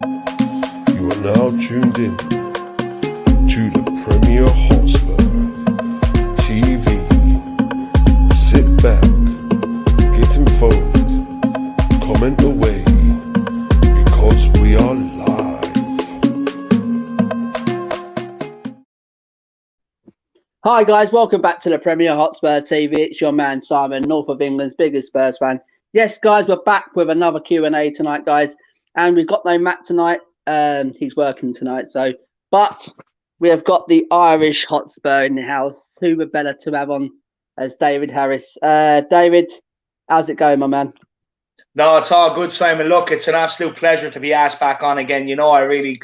You are now tuned in to the Premier Hotspur TV. Sit back, get involved, comment away, because we are live. Hi guys, welcome back to the Premier Hotspur TV. It's your man Simon, North of England's biggest Spurs fan. Yes, guys, we're back with another Q&A tonight, guys, and we've got no Matt tonight. He's working tonight, but we have got the Irish Hotspur in the house. Who were better to have on as David Harris? David, how's it going, my man? No, it's all good, Simon. Look, it's an absolute pleasure to be asked back on again. You know, I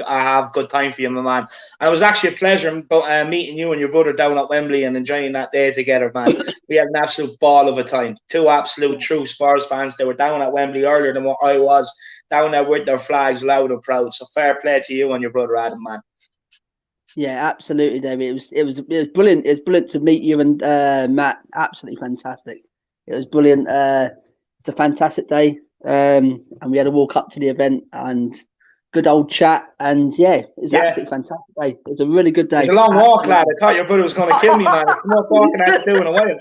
have good time for you, my man. And it was actually a pleasure meeting you and your brother down at Wembley and enjoying that day together, man. We had an absolute ball of a time. Two absolute true Spurs fans. They were down at Wembley earlier than what I was, down there with their flags loud and proud. So fair play to you and your brother Adam, man. Yeah, absolutely, David. It was brilliant. It was brilliant to meet you and Matt. Absolutely fantastic. It was brilliant. It's a fantastic day, and we had a walk up to the event and good old chat. And yeah, it's absolutely fantastic day. It was a really good day. It's a long walk, lad. I thought your brother was going to kill me, man. It's not walking I had to do in a while.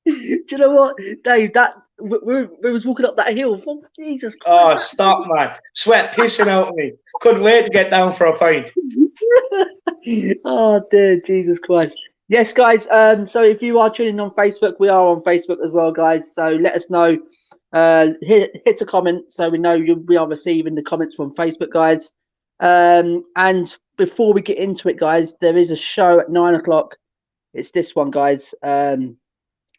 Do you know what, Dave? That we was walking up that hill. Oh, Jesus Christ! Oh, stop, man! Sweat pissing out of me. Couldn't wait to get down for a pint. Oh dear, Jesus Christ! Yes, guys. So if you are tuning on Facebook, we are on Facebook as well, guys. So let us know. Hit a comment so we know we are receiving the comments from Facebook, guys. And before we get into it, guys, there is a show at 9 o'clock. It's this one, guys.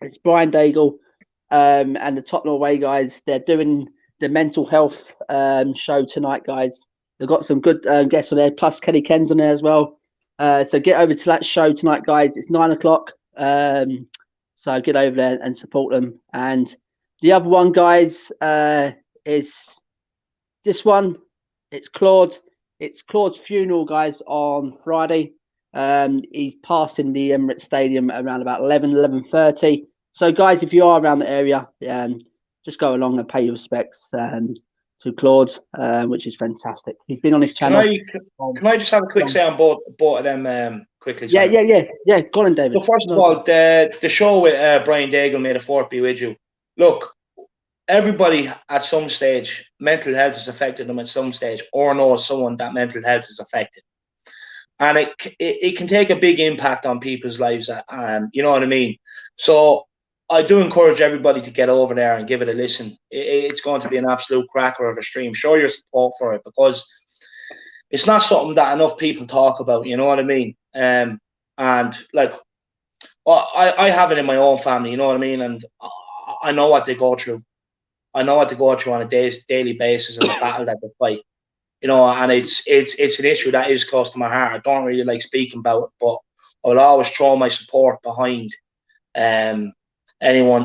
It's Brian Daigle and the Tottenham Away guys. They're doing the mental health show tonight, guys. They've got some good guests on there, plus Kelly Ken's on there as well. So get over to that show tonight, guys. It's 9 o'clock. So get over there and support them. And the other one, guys, is this one. It's Claude. It's Claude's funeral, guys, on Friday. He's passed in the Emirates Stadium around about 11:30. So, guys, if you are around the area, just go along and pay your respects to Claude, which is fantastic. He's been on his channel. Can I just have a quick say on both of them quickly? Sorry? Yeah. Go on, David. So first of all, the show with Brian Daigle, may the fourth be with you. Look, everybody at some stage, mental health has affected them at some stage, or knows someone that mental health is affected. And it can take a big impact on people's lives. You know what I mean? So I do encourage everybody to get over there and give it a listen. It's going to be an absolute cracker of a stream. Show your support for it, because it's not something that enough people talk about. You know what I mean? And like, well, I have it in my own family. You know what I mean? And I know what they go through. I know what they go through on a daily basis and the battle that they fight. You know, and it's an issue that is close to my heart. I don't really like speaking about it, but I will always throw my support behind anyone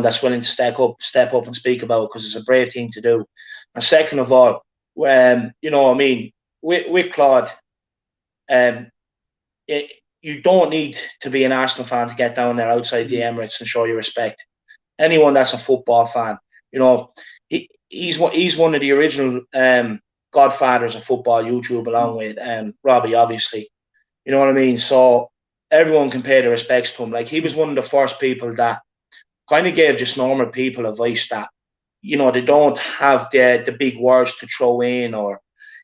that's willing to step up and speak about it, because it's a brave thing to do. And second of all, you know what I mean, with Claude, you don't need to be an Arsenal fan to get down there outside the Emirates and show your respect. Anyone that's a football fan, you know, he's one of the original godfathers of football YouTube, along with Robbie, obviously. You know what I mean? So everyone can pay their respects to him. Like, he was one of the first people that kind of gave just normal people advice that, you know, they don't have the big words to throw in, or,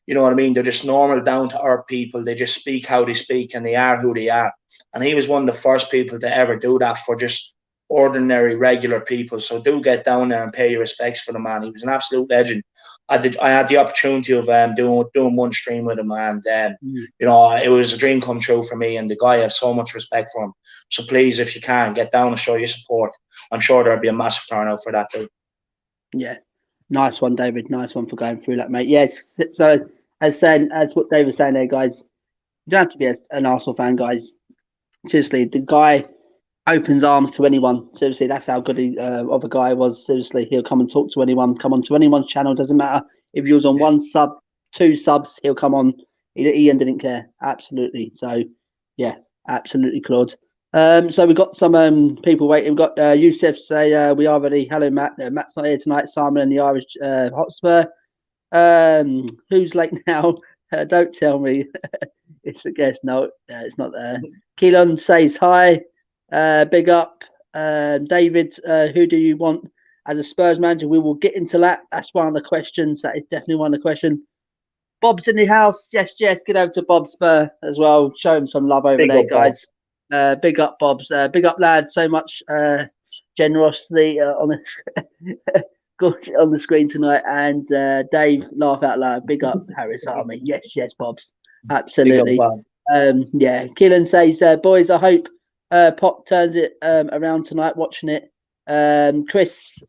you know what I mean? They're just normal, down-to-earth people. They just speak how they speak, and they are who they are. And he was one of the first people to ever do that for just ordinary, regular people. So do get down there and pay your respects for the man. He was an absolute legend. I had the opportunity of doing one stream with him, and you know, it was a dream come true for me. And the guy, I have so much respect for him. So please, if you can, get down and show your support. I'm sure there'll be a massive turnout for that too. Yeah, nice one, David. Nice one for going through that, mate. Yes. So as what David was saying there, guys, you don't have to be an Arsenal fan, guys. Seriously, the guy opens arms to anyone. Seriously, that's how good of a guy was. Seriously, he'll come and talk to anyone, come onto anyone's channel. Doesn't matter if he was on one sub, 2 subs, he'll come on. Ian didn't care. Absolutely. So yeah, absolutely, Claude. So we've got some people waiting. We've got Yusuf say we are ready. Hello, Matt. Matt's not here tonight. Simon and the Irish Hotspur. Who's late now? Don't tell me. It's a guess. No, it's not there. Keelan says hi. Big up. David, who do you want as a Spurs manager? We will get into that. That's one of the questions. That is definitely one of the questions. Bob's in the house. Yes, yes. Get over to Bob Spur as well. Show him some love over Big there, up, Bob. guys. Big up, Bob's. Big up, lad. So much generosity on the screen tonight. And Dave, laugh out loud. Big up, Harris Army. Yes, yes, Bob's. Absolutely. Big up, Bob. Yeah. Keelan says, boys, I hope Pop turns it around tonight. Watching it. Chris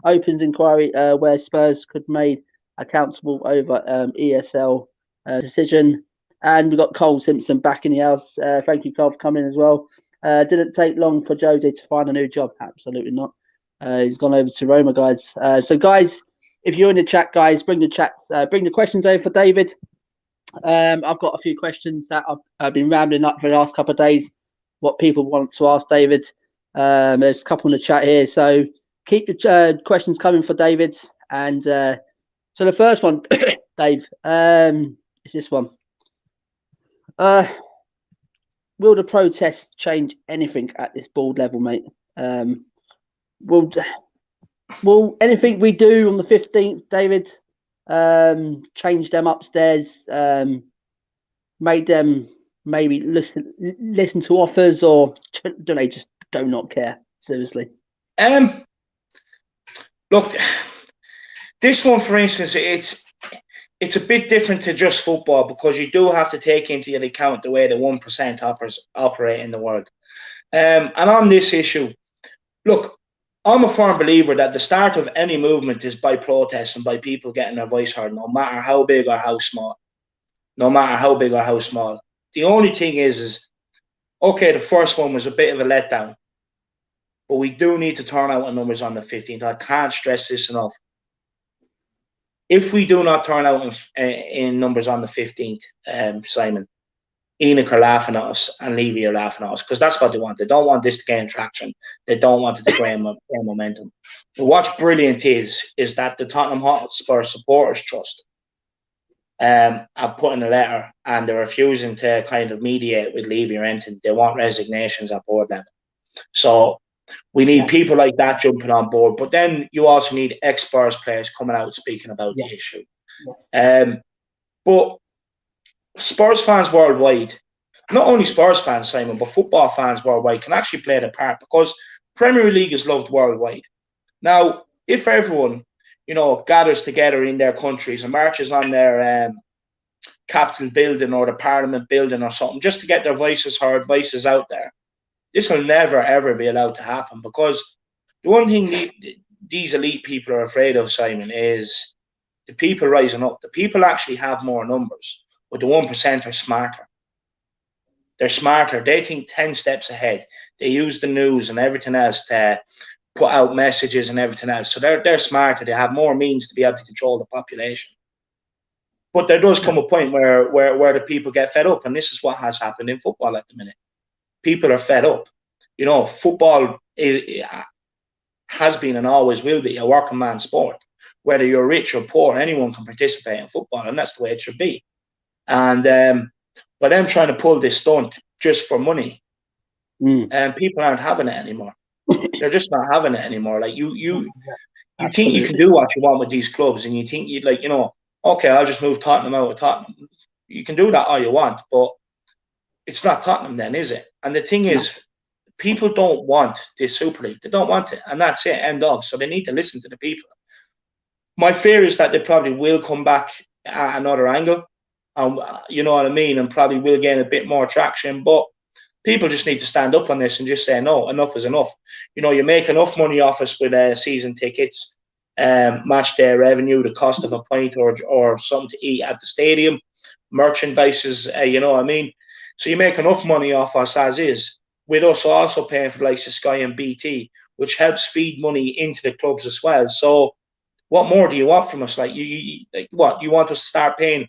opens inquiry where Spurs could made accountable over ESL decision. And we've got Cole Simpson back in the house. Thank you, Cole, for coming as well. Didn't take long for Jose to find a new job. Absolutely not. He's gone over to Roma, guys. So, guys, if you're in the chat, guys, bring the questions over for David. I've got a few questions that I've been rambling up for the last couple of days. What people want to ask David. There's a couple in the chat here. So keep the questions coming for David. And so the first one, Dave, is this one. Will the protests change anything at this board level, mate? Will anything we do on the 15th, David, change them upstairs, make them maybe listen to offers, or do they just do not care? Seriously. Look, this one, for instance, it's a bit different to just football, because you do have to take into account the way the 1% operate in the world. And on this issue, look, I'm a firm believer that the start of any movement is by protest and by people getting their voice heard, no matter how big or how small. No matter how big or how small. The only thing is okay, the first one was a bit of a letdown, but we do need to turn out in numbers on the 15th. I can't stress this enough. If we do not turn out in numbers on the 15th, Simon, Enoch are laughing at us and Levy are laughing at us, because that's what they want. They don't want this to gain traction. They don't want it to gain momentum. But what's brilliant is that the Tottenham Hotspur Supporters Trust have put in a letter, and they're refusing to kind of mediate with Levy or anything. They want resignations at board level. So we need people like that jumping on board. But then you also need ex-Spurs players coming out speaking about the issue. But Spurs fans worldwide, not only Spurs fans, Simon, but football fans worldwide can actually play their part, because Premier League is loved worldwide. Now, if everyone, gathers together in their countries and marches on their Capitol building or the Parliament building or something, just to get their voices heard, voices out there, this will never, ever be allowed to happen, because the one thing these elite people are afraid of, Simon, is the people rising up. The people actually have more numbers, but the 1% are smarter. They're smarter. They think 10 steps ahead. They use the news and everything else to put out messages and everything else. So they're smarter. They have more means to be able to control the population. But there does come a point where the people get fed up, and this is what has happened in football at the minute. People are fed up. Football has been and always will be a working man's sport. Whether you're rich or poor, anyone can participate in football, and that's the way it should be. And by them trying to pull this stunt just for money, and people aren't having it anymore. They're just not having it anymore. Like you think you can do what you want with these clubs, and you think you'd okay, I'll just move Tottenham out of Tottenham. You can do that all you want, but it's not Tottenham then, is it? And the thing is, people don't want this Super League. They don't want it, and that's it, end of. So they need to listen to the people. My fear is that they probably will come back at another angle, you know what I mean, and probably will gain a bit more traction. But people just need to stand up on this and just say, no, enough is enough. You make enough money off us with season tickets, match day revenue, the cost of a pint or something to eat at the stadium, merchandises, you know what I mean? So you make enough money off us as is, with us also paying for the likes of Sky and BT, which helps feed money into the clubs as well. So what more do you want from us? Like you want us to start paying?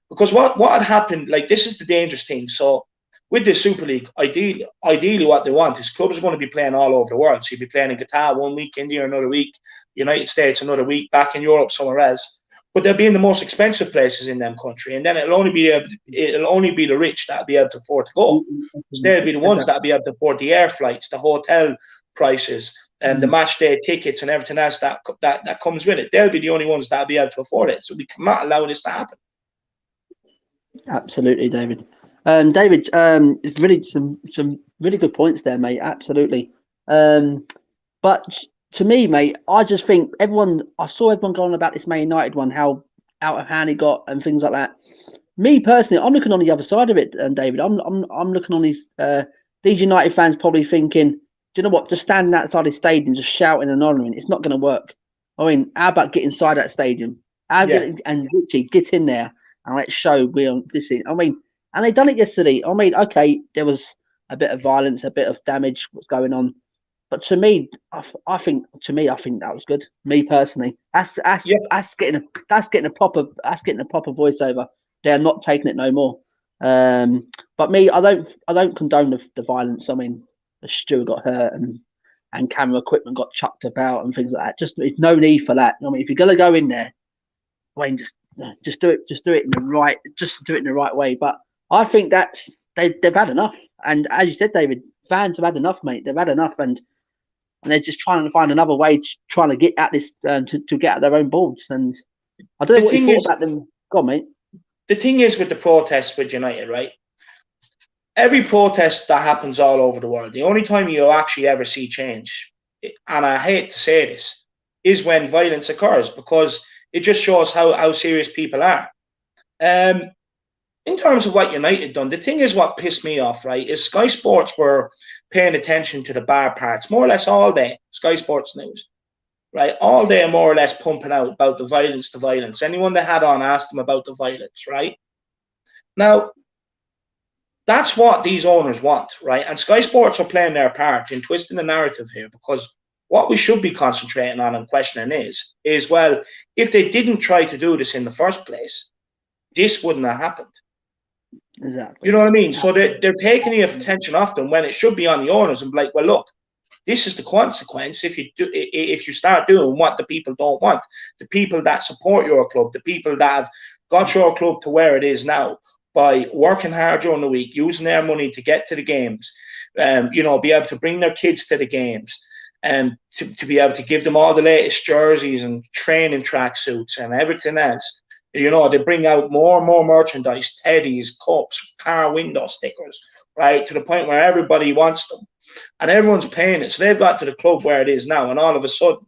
Because what had happened, this is the dangerous thing. So with the Super League, ideally what they want is clubs are going to be playing all over the world. So you'll be playing in Qatar 1 week, India another week, United States another week, back in Europe somewhere else. but they'll be in the most expensive places in them country, and then it'll only be the rich that'll be able to afford to go. So they'll be the ones that'll be able to afford the air flights, the hotel prices, and the match day tickets and everything else that comes with it. They'll be the only ones that'll be able to afford it. So we cannot allow this to happen. Absolutely, David. David, it's really some really good points there, mate. Absolutely. But to me, mate, I just think I saw everyone going about this Man United one, how out of hand he got and things like that. Me personally, I'm looking on the other side of it, David. I'm looking on these United fans probably thinking, do you know what? Just standing outside the stadium, just shouting and honouring, it's not going to work. I mean, how about get inside that stadium? And literally get in there and let's show we're on this. I mean, and they done it yesterday. I mean, okay, there was a bit of violence, a bit of damage, what's going on. But to me, I think that was good. Me personally, that's getting a proper voiceover. They're not taking it no more. But me, I don't condone the violence. I mean, the steward got hurt and camera equipment got chucked about and things like that. Just there's no need for that. I mean, if you're gonna go in there, Wayne, just do it in the right way. But I think they've had enough. And as you said, David, fans have had enough, mate. They've had enough, and they're just trying to find another way to get at this to get at their own boards. And I don't know what you thought about them. Go on, mate. The thing is with the protests with United, right? Every protest that happens all over the world, the only time you'll actually ever see change, and I hate to say this, is when violence occurs, because it just shows how serious people are. In terms of what United done, the thing is what pissed me off, right, is Sky Sports were paying attention to the bar parts more or less all day. Sky Sports News, right, all day more or less pumping out about the violence. Anyone they had on asked them about the violence, right? Now, that's what these owners want, right? And Sky Sports are playing their part in twisting the narrative here, because what we should be concentrating on and questioning is well, if they didn't try to do this in the first place, this wouldn't have happened. Exactly. You know what I mean? So they're taking the attention off them when it should be on the owners and be like, well, look, this is the consequence if you start doing what the people don't want. The people that support your club, the people that have got your club to where it is now by working hard during the week, using their money to get to the games, be able to bring their kids to the games, and to be able to give them all the latest jerseys and training tracksuits and everything else. They bring out more and more merchandise, teddies, cups, car window stickers, right, to the point where everybody wants them. And everyone's paying it. So they've got to the club where it is now, and all of a sudden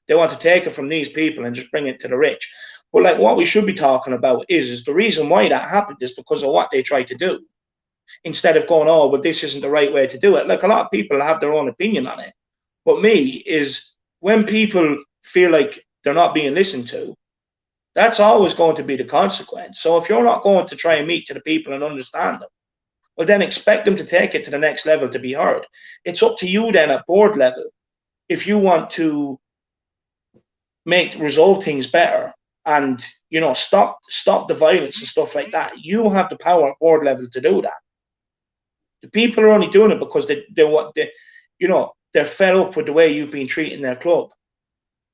they want to take it from these people and just bring it to the rich. But like what we should be talking about is the reason why that happened is because of what they tried to do. Instead of going, oh, well, this isn't the right way to do it. Like, a lot of people have their own opinion on it. But me is when people feel like they're not being listened to, that's always going to be the consequence. So if you're not going to try and meet to the people and understand them, well, then expect them to take it to the next level to be heard. It's up to you then at board level, if you want to resolve things better and, stop the violence and stuff like that. You have the power at board level to do that. The people are only doing it because they're fed up with the way you've been treating their club.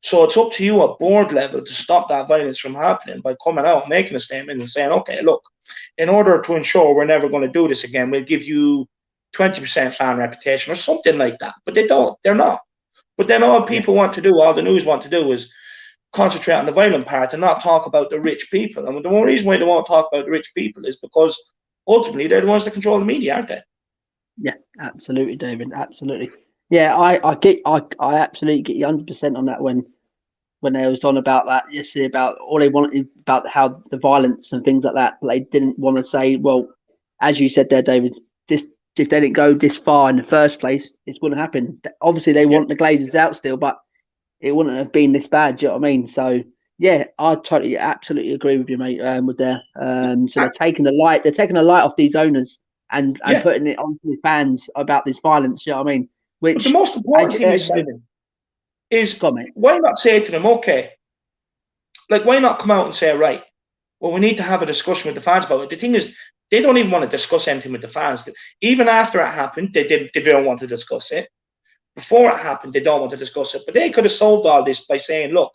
So it's up to you at board level to stop that violence from happening by coming out and making a statement and saying, okay, look, in order to ensure we're never going to do this again, we'll give you 20% fan reputation or something like that. But they're not. But then all the news want to do is concentrate on the violent part and not talk about the rich people. And the one reason why they won't talk about the rich people is because ultimately they're the ones that control the media, aren't they? Yeah, absolutely, David. Absolutely. Yeah, I absolutely get you 100% on that when they was on about that yesterday, about all they wanted about how the violence and things like that. But they didn't want to say, well, as you said there, David, if they didn't go this far in the first place, this wouldn't happen. Obviously, they want the Glazers out still, but it wouldn't have been this bad. Do you know what I mean? So yeah, I absolutely agree with you, mate. With their so they're taking the light off these owners and putting it onto the fans about this violence. You know what I mean? Which, but the most important thing is, Simon, is why not say to them, okay, like, why not come out and say, right, well, we need to have a discussion with the fans about it. The thing is, they don't even want to discuss anything with the fans. Even after it happened, they don't want to discuss it. Before it happened, they don't want to discuss it. But they could have solved all this by saying, look,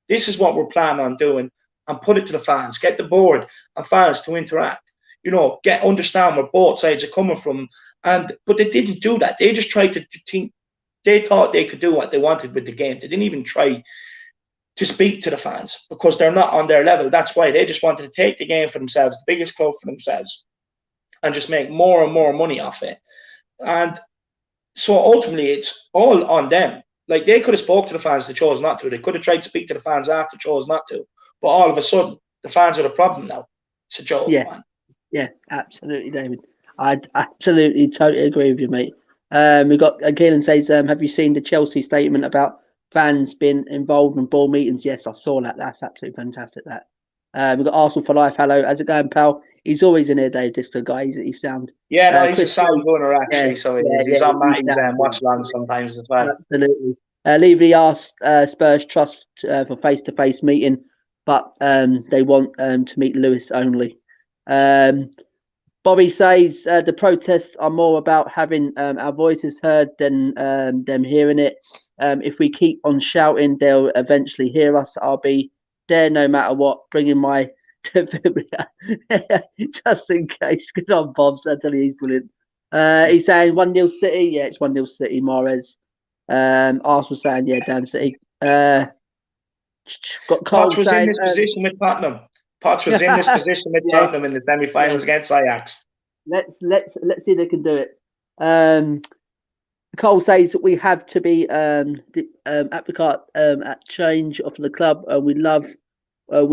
this is what we're planning on doing. and put it to the fans. Get the board and fans to interact. You know, understand where both sides are coming from. But they didn't do that. They just tried to think. They thought they could do what they wanted with the game. They didn't even try to speak to the fans because they're not on their level. That's why they just wanted to take the game for themselves, the biggest club for themselves, and just make more and more money off it. And so ultimately, it's all on them. Like, they could have spoke to the fans, they chose not to. They could have tried to speak to the fans after, chose not to. But all of a sudden, the fans are the problem now. It's a joke, man. Yeah, absolutely, David. I absolutely, totally agree with you, mate. We've got Keelan says, have you seen the Chelsea statement about fans being involved in ball meetings? Yes, I saw that. That's absolutely fantastic. That we've got Arsenal for life. Hello, how's it going, pal? He's always in here, Dave. Just a guy. He's sound. Yeah, no, he's a sound gunner actually. Yeah, so he's on Matty's watch along sometimes as well. Absolutely. Levy asked Spurs trust for face-to-face meeting, but they want to meet Lewis only. Bobby says the protests are more about having our voices heard than them hearing it. If we keep on shouting, they'll eventually hear us. I'll be there no matter what, bringing my just in case. Good on, Bob. I tell you, he's brilliant. He's saying 1-0 City. Yeah, it's 1-0 City, Mahrez. Arsenal saying, yeah, damn City. Got Cole was saying, in this position with Tottenham. Potts was in this position with Tottenham in the semi-finals against Ajax. Let's see if they can do it. Cole says that we have to be advocate at change of the club. We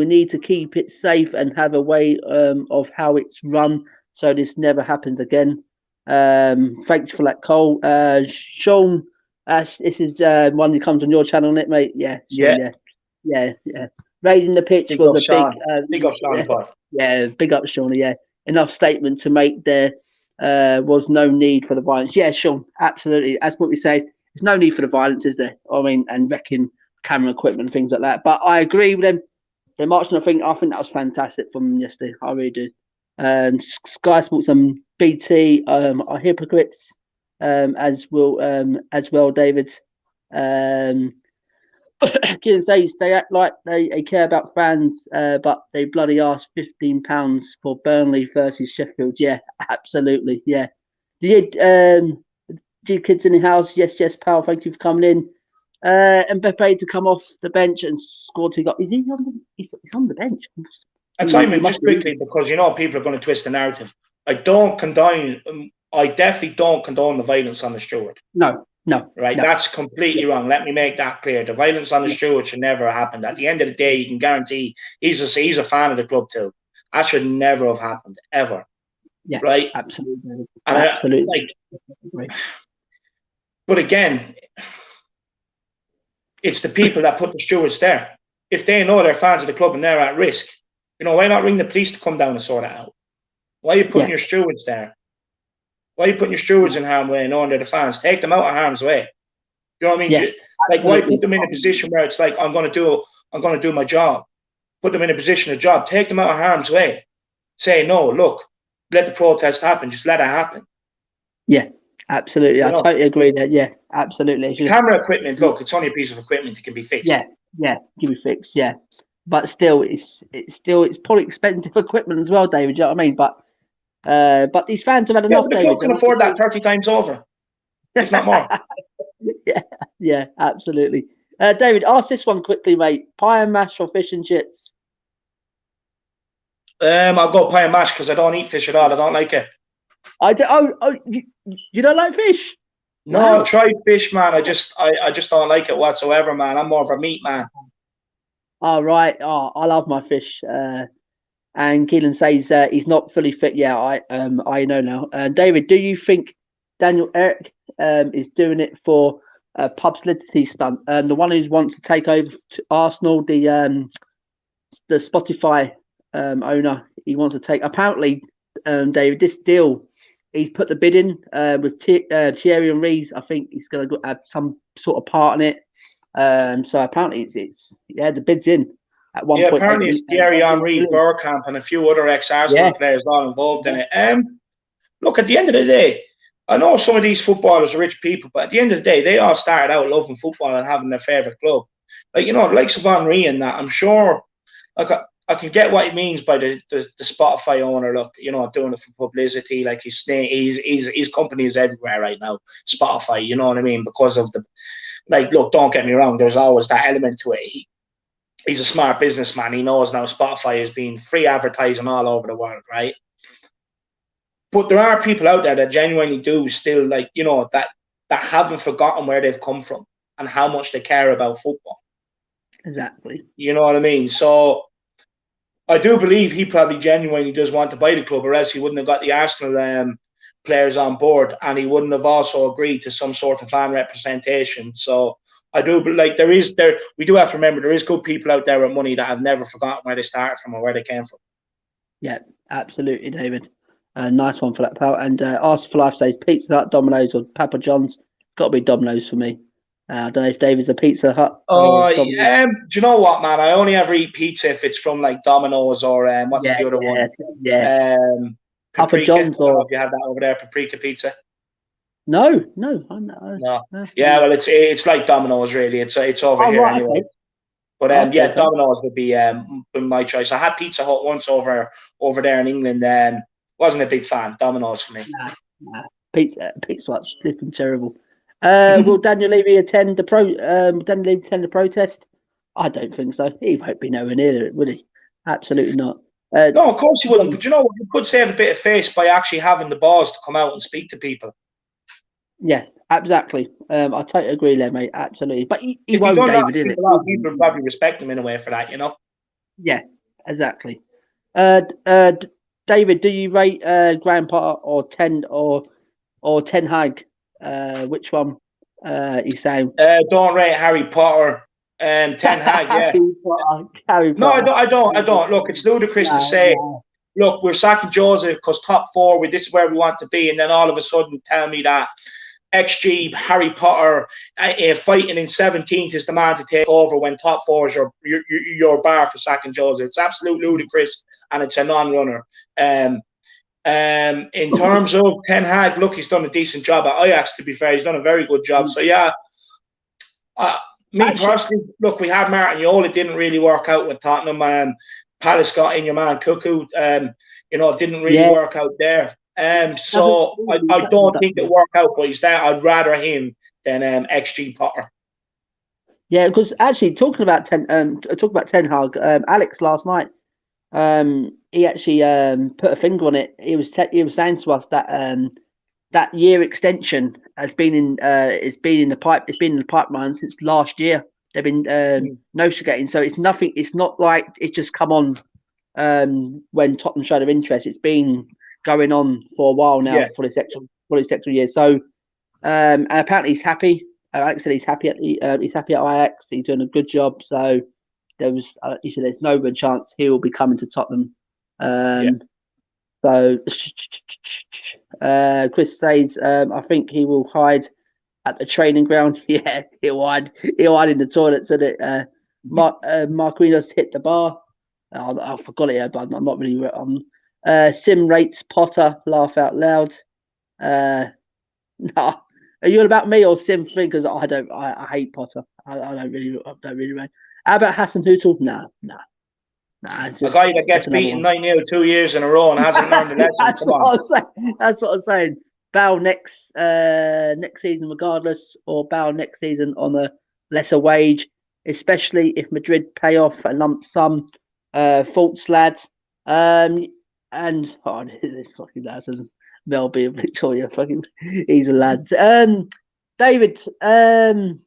need to keep it safe and have a way of how it's run so this never happens again. Thanks for that, Cole. Sean, this is one that comes on your channel, isn't it, mate? Yeah. Sean, yeah. Raiding the pitch was a big up Sean. Yeah, big up Sean. Yeah, enough statement to make there was no need for the violence. Yeah, Sean, absolutely. That's what we say. There's no need for the violence, is there? I mean, and wrecking camera equipment and things like that. But I agree with them. They're marching. I think that was fantastic from them yesterday. I really do. Sky Sports and BT are hypocrites, as well, David. They act like they care about fans, but they bloody ask £15 for Burnley versus Sheffield. Yeah, absolutely. Yeah. Do you kids in the house? Yes, pal. Thank you for coming in. And Mbappe to come off the bench and score 2 goals. Is he on the? He's on the bench. And Simon, just quickly, because people are going to twist the narrative. I definitely don't condone the violence on the steward. No. Right, that's completely wrong. Let me make that clear. The violence on the steward should never have happened. At the end of the day, you can guarantee he's a fan of the club too. That should never have happened, ever. Yeah, right. Absolutely. Absolutely. But again, it's the people that put the stewards there. If they know they're fans of the club and they're at risk, why not ring the police to come down and sort it out? Why are you putting your stewards there? Why are you putting your stewards in harm's way knowing they're the fans? Take them out of harm's way. You know what I mean? Yeah, why put them in a position where it's like, I'm going to do my job. Put them in a position of job. Take them out of harm's way. Say, no, look, let the protest happen. Just let it happen. Yeah, absolutely. I totally agree that. Yeah, absolutely. Camera equipment, look, it's only a piece of equipment. It can be fixed. Yeah, can be fixed. Yeah, but still, it's probably expensive equipment as well, David. Do you know what I mean? But these fans have had enough. The club can afford that 30 times over, if not more. yeah, absolutely. David, ask this one quickly, mate. Pie and mash or fish and chips? I'll go pie and mash because I don't eat fish at all. I don't like it. You don't like fish? No, wow. I've tried fish, man. I just don't like it whatsoever, man. I'm more of a meat man. All right. I love my fish. And Keelan says he's not fully fit. Yeah, I know now. David, do you think Daniel Eric is doing it for a publicity stunt? The one who wants to take over to Arsenal, the Spotify owner, he wants to take. Apparently, David, this deal, he's put the bid in with Thierry Henry. I think he's going to have some sort of part in it. So apparently, it's the bid's in. At one point, apparently it's Thierry Henry, Bergkamp, and a few other ex-Arsenal players all involved in it. Look, at the end of the day, I know some of these footballers are rich people, but at the end of the day, they all started out loving football and having their favourite club. Like, the likes of Henry and that, I'm sure, like, I can get what he means by the Spotify owner. Look, you know, doing it for publicity. Like his company is everywhere right now. Spotify, you know what I mean? Because of the, like, look, don't get me wrong. There's always that element to it. He's a smart businessman. He knows now Spotify is being free advertising all over the world, right? But there are people out there that genuinely do still, like, you know, that haven't forgotten where they've come from and how much they care about football. Exactly. You know what I mean? So I do believe he probably genuinely does want to buy the club, or else he wouldn't have got the Arsenal players on board, and he wouldn't have also agreed to some sort of fan representation. So I do, like, we do have to remember there is good people out there with money that have never forgotten where they started from or where they came from. Yeah, absolutely, David. Nice one for that, pal. And Arsenal for Life says Pizza Hut, Domino's, or Papa John's. It's got to be Domino's for me. I don't know if David's a Pizza Hut. Oh, do you know what, man? I only ever eat pizza if it's from like Domino's or what's the other one? Yeah. Papa John's, or if you have that over there, paprika pizza. No. Yeah, well, it's like Domino's, really. It's over here anyway. Okay. But yeah, Domino's would be my choice. I had Pizza Hut once over there in England, and wasn't a big fan. Domino's for me. Nah. Pizza Hut's flipping terrible. Will Daniel Levy attend the protest? I don't think so. He won't be nowhere near it, will he? Absolutely not. No, of course he wouldn't. But you know what? You could save a bit of face by actually having the balls to come out and speak to people. Yeah, exactly. I totally agree there, mate. Absolutely. But he won't, David, is it? A lot of people probably respect him in a way for that, you know? Yeah, exactly. David, do you rate Graham Potter or Ten Hag? Which one? You saying? Don't rate Harry Potter. Ten Hag, yeah. Harry Potter. No, I don't. Look, it's ludicrous to say, look, we're sacking Joseph because top four, this is where we want to be, and then all of a sudden tell me that XG Harry Potter fighting in 17th is the man to take over when top four is your bar for sacking Joseph. It's absolutely ludicrous, and it's a non-runner. In terms of Ten Hag, look, he's done a decent job at Ajax, to be fair. He's done a very good job. So, yeah, personally, look, we had Martin Yole. It didn't really work out with Tottenham. Palace got in your man Cuckoo. You know, it didn't really work out there. So I don't think it worked out, but he's there. I'd rather him than XG Potter. Yeah, because actually talking about Ten Hag, Alex last night, he actually put a finger on it. He was saying to us that that year extension has been in the pipeline since last year. They've been negotiating, so it's nothing. It's not like it's just come on when Tottenham showed their interest. It's been going on for a while now for this extra year. So and apparently he's happy. Alex said he's happy at Ajax. He's doing a good job. So he said there's no good chance he will be coming to Tottenham. So Chris says I think he will hide at the training ground. Yeah, he'll hide in the toilets, and it Marquinhos hit the bar. I forgot it, but I'm not really on. Sim rates Potter, laugh out loud. Nah. Are you all about me or Sim thing? Because I hate Potter. I don't really rate. How about Hassan Hootel? Nah. A guy that gets beaten 9-0 2 years in a row and hasn't learned a lesson. That's what I'm saying. Bow next season regardless, or bow next season on a lesser wage, especially if Madrid pay off a lump sum. Faults, lads. And this is fucking lads and Melby and Victoria, fucking he's a lad. David, and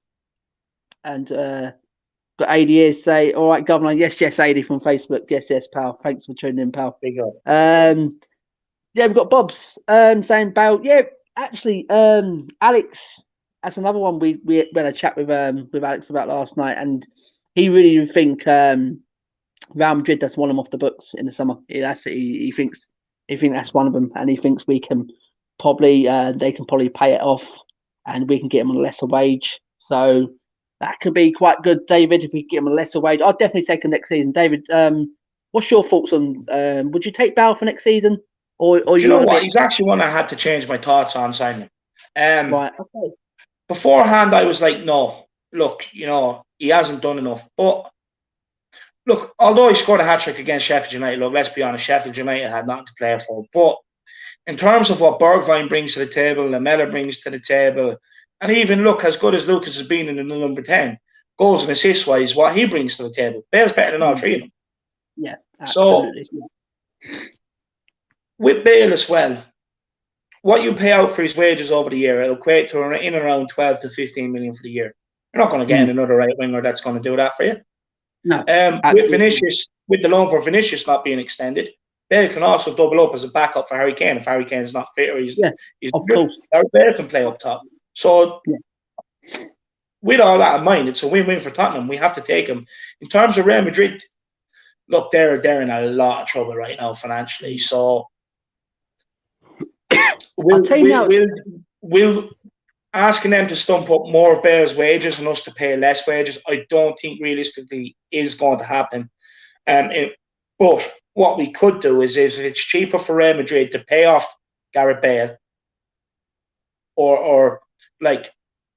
got AD say, all right, Governor. Yes, AD from Facebook. Yes, pal. Thanks for tuning in, pal. Big up. Yeah, we've got Bob's saying about actually, Alex. That's another one we had a chat with Alex about last night, and he really think Real Madrid does want him off the books in the summer. He thinks that's one of them, and he thinks we can probably they can probably pay it off, and we can get him on a lesser wage. So that could be quite good, David, if we get him a lesser wage. I'll definitely take him next season, David. What's your thoughts on? Would you take Bale for next season, or do you know what? He's actually one I had to change my thoughts on, Simon. Right. Okay. Beforehand, I was like, no. Look, you know, he hasn't done enough, but look, although he scored a hat-trick against Sheffield United, look, let's be honest, Sheffield United had nothing to play for. But in terms of what Bergwijn brings to the table, Lamela brings to the table, and even, look, as good as Lucas has been in the number 10, goals and assists-wise, what he brings to the table, Bale's better than all three of them. Yeah, absolutely. So, with Bale as well, what you pay out for his wages over the year, it'll equate to in around 12 to 15 million for the year. You're not going to get another right winger that's going to do that for you. No. With Vinicius, with the loan for Vinicius not being extended, Bale can also double up as a backup for Harry Kane if Harry Kane's not fit or he's of course. Bale can play up top. So, with all that in mind, it's a win-win for Tottenham. We have to take him. In terms of Real Madrid, look, they're in a lot of trouble right now financially. So, we'll asking them to stump up more of Bale's wages and us to pay less wages, I don't think realistically is going to happen. But what we could do is if it's cheaper for Real Madrid to pay off Gareth Bale or like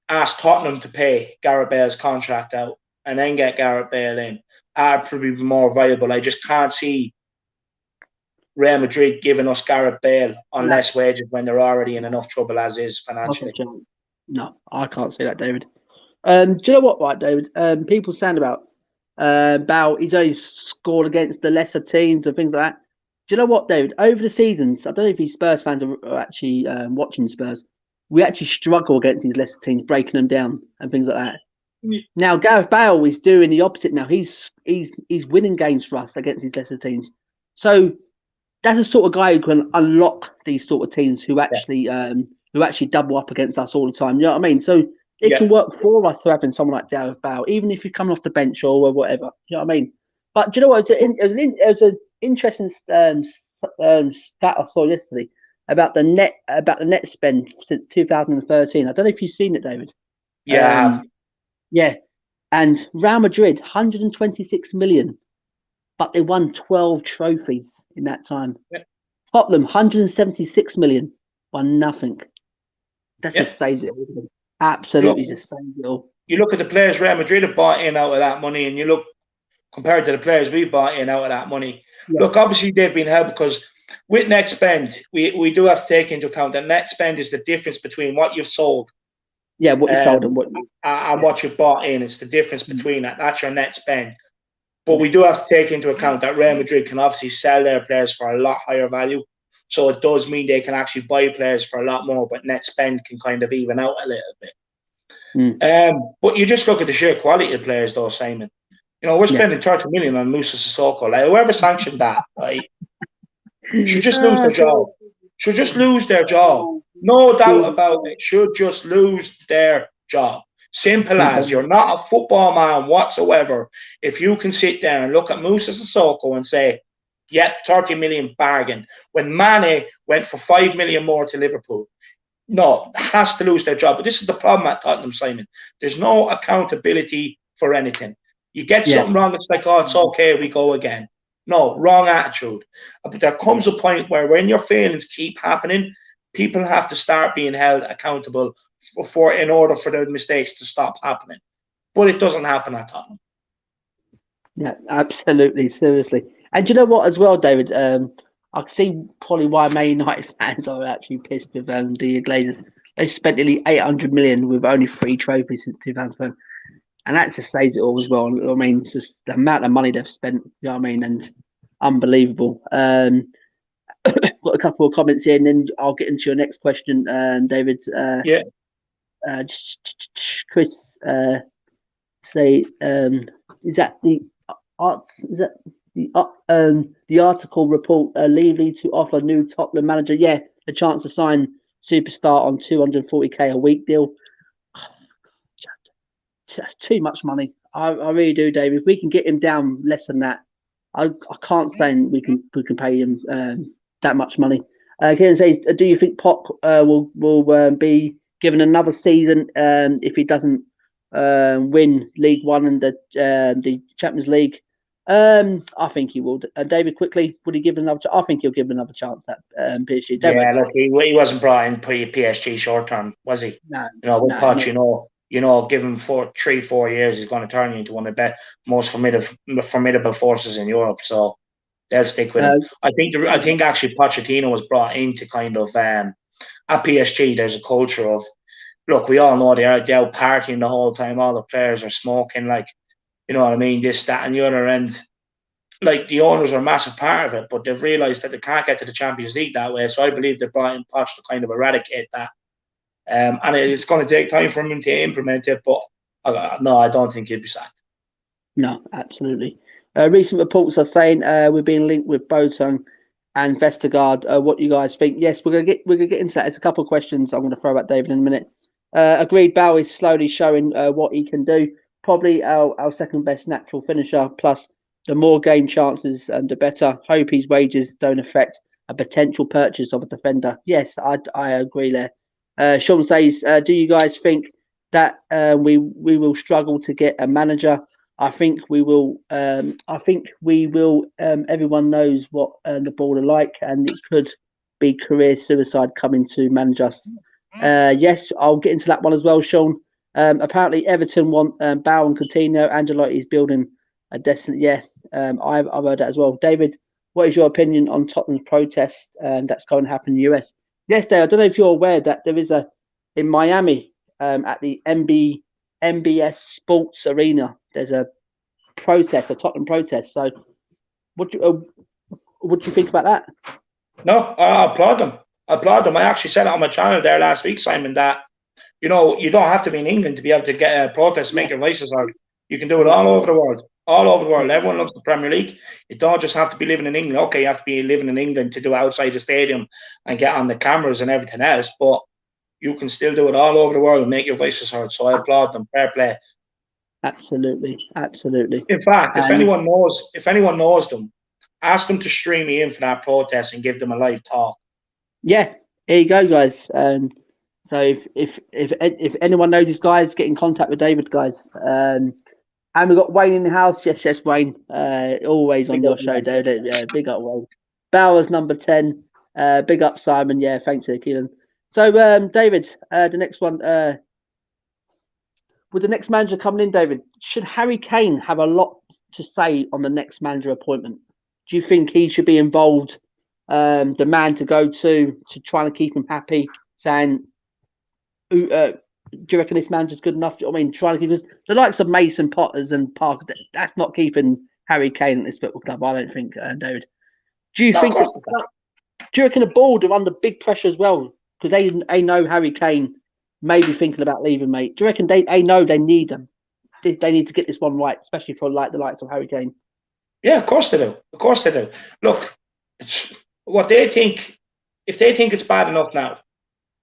ask Tottenham to pay Gareth Bale's contract out and then get Gareth Bale in, that'd probably be more viable. I just can't see Real Madrid giving us Gareth Bale on less wages when they're already in enough trouble as is financially. No, I can't see that, David. Do you know what, right, David? People saying about he's only scored against the lesser teams and things like that. Do you know what, David? Over the seasons, I don't know if these Spurs fans are actually watching Spurs. We actually struggle against these lesser teams, breaking them down and things like that. Yeah. Now Gareth Bale is doing the opposite. Now he's winning games for us against these lesser teams. So that's the sort of guy who can unlock these sort of teams who actually double up against us all the time. You know what I mean? So it can work for us to having someone like Gareth Bale, even if you're coming off the bench or whatever. You know what I mean? But do you know what? It was an interesting stat I saw yesterday about the net spend since 2013. I don't know if you've seen it, David. Yeah, I have. Yeah, and Real Madrid 126 million, but they won 12 trophies in that time. Yeah. Tottenham 176 million, won nothing. That's just saves it all. Absolutely just saves it all. You look at the players Real Madrid have bought in out of that money, and you look compared to the players we've bought in out of that money. Yeah. Look, obviously they've been helped because with net spend, we do have to take into account that net spend is the difference between what you've sold. Yeah, what you sold and what you've bought in. It's the difference between that. That's your net spend. But we do have to take into account that Real Madrid can obviously sell their players for a lot higher value. So it does mean they can actually buy players for a lot more, but net spend can kind of even out a little bit. But you just look at the sheer quality of players, though, Simon. You know, we're spending 30 million on Moussa Sissoko. Like, whoever sanctioned that, right, should just lose their job. Should just lose their job. No doubt about it. Should just lose their job. Simple as. You're not a football man whatsoever. If you can sit there and look at Moussa Sissoko and say, yep, 30 million bargain. When Mane went for 5 million more to Liverpool. No, has to lose their job. But this is the problem at Tottenham, Simon. There's no accountability for anything. You get something wrong, it's like, oh, it's okay, we go again. No, wrong attitude. But there comes a point where when your failings keep happening, people have to start being held accountable for in order for the mistakes to stop happening. But it doesn't happen at Tottenham. Yeah, absolutely, seriously. And do you know what as well, David? I can see probably why Man United fans are actually pissed with the Glazers. They spent nearly 800 million with only 3 trophies since 2005. And that just says it all as well. I mean, it's just the amount of money they've spent, you know what I mean? And unbelievable. Got a couple of comments here, and then I'll get into your next question, David. Chris say, is that the article report Levy to offer new Tottenham manager? Yeah, the chance to sign superstar on 240k a week deal. That's too much money. I really do, David. If we can get him down less than that, I can't say we can pay him that much money. Again, says, do you think Poch will be given another season if he doesn't win League One and the Champions League? I think he will. David, quickly, would he give another? I think he'll give another chance at PSG. Look, he wasn't brought in PSG short term, was he? No. You know, with Poch, you know, you know, give him 3-4 years, he's going to turn you into one of the most formidable forces in Europe. So they'll stick with him. I think actually Pochettino was brought in to kind of at PSG. There's a culture of, look, we all know they're out partying the whole time. All the players are smoking, like, you know what I mean, this, that, and the other. And like the owners are a massive part of it, but they've realised that they can't get to the Champions League that way. So I believe they brought in Poch to kind of eradicate that. And it's going to take time for him to implement it. But no, I don't think he'll be sacked. No, absolutely. Recent reports are saying we're being linked with Boateng and Vestergaard. What do you guys think? Yes, we're gonna get into that. There's a couple of questions I'm going to throw at David in a minute. Agreed. Bale is slowly showing what he can do. Probably our second best natural finisher. Plus, the more game chances, the better. Hope his wages don't affect a potential purchase of a defender. Yes, I agree there. Sean says, do you guys think that we will struggle to get a manager? I think we will. Everyone knows what the ball are like, and it could be career suicide coming to manage us. Yes, I'll get into that one as well, Sean. Apparently, Everton want Bale and Coutinho. Ancelotti is building a destiny. Yeah, I've heard that as well. David, what is your opinion on Tottenham's protest that's going to happen in the US? Yes, Dave, I don't know if you're aware that there is in Miami at the MBS Sports Arena. There's a Tottenham protest. So, what do you think about that? No, I applaud them. I actually said it on my channel there last week, Simon, that, you know, you don't have to be in England to be able to get a protest, make your voices heard. You can do it all over the world. All over the world. Everyone loves the Premier League. You don't just have to be living in England. Okay, you have to be living in England to do it outside the stadium and get on the cameras and everything else, but you can still do it all over the world and make your voices heard. So I applaud them. Fair play. Absolutely. In fact, if anyone knows them, ask them to stream me in for that protest and give them a live talk. Yeah, here you go, guys. So if anyone knows these guys, get in contact with David, guys. And we've got Wayne in the house. Yes, Wayne. Always on your show, David. Yeah, big up, Wayne. Bowers number 10. Big up, Simon. Yeah, thanks, Keelan. So, David, the next one. With the next manager coming in, David, should Harry Kane have a lot to say on the next manager appointment? Do you think he should be involved? The man to go to try and keep him happy, saying, do you reckon this manager's good enough? I mean, trying to keep the likes of Mason, Potters and Parker, that's not keeping Harry Kane at this football club, I don't think, David. Do you think? Do you reckon the board are under big pressure as well? Because they know Harry Kane may be thinking about leaving, mate. Do you reckon they know they need them? They need to get this one right, especially for like the likes of Harry Kane? Yeah, of course they do. Of course they do. Look, it's what they think. If they think it's bad enough now,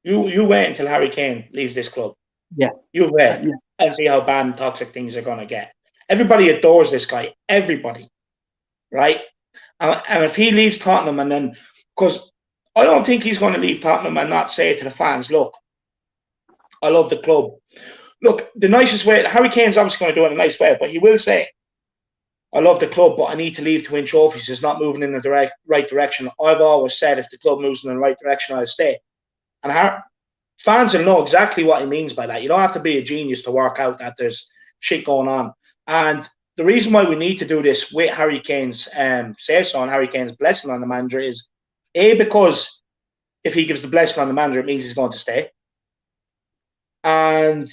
you wait until Harry Kane leaves this club. Yeah. You wait and see how bad and toxic things are going to get. Everybody adores this guy. Everybody. Right? And if he leaves Tottenham and then... Because I don't think he's going to leave Tottenham and not say to the fans, look, I love the club. Look, the nicest way... Harry Kane's obviously going to do it in a nice way, but he will say, I love the club, but I need to leave to win trophies. It's not moving in the right direction. I've always said if the club moves in the right direction, I'll stay. And fans will know exactly what he means by that. You don't have to be a genius to work out that there's shit going on. And the reason why we need to do this with Harry Kane's say-so and Harry Kane's blessing on the manager is, A, because if he gives the blessing on the manager, it means he's going to stay. And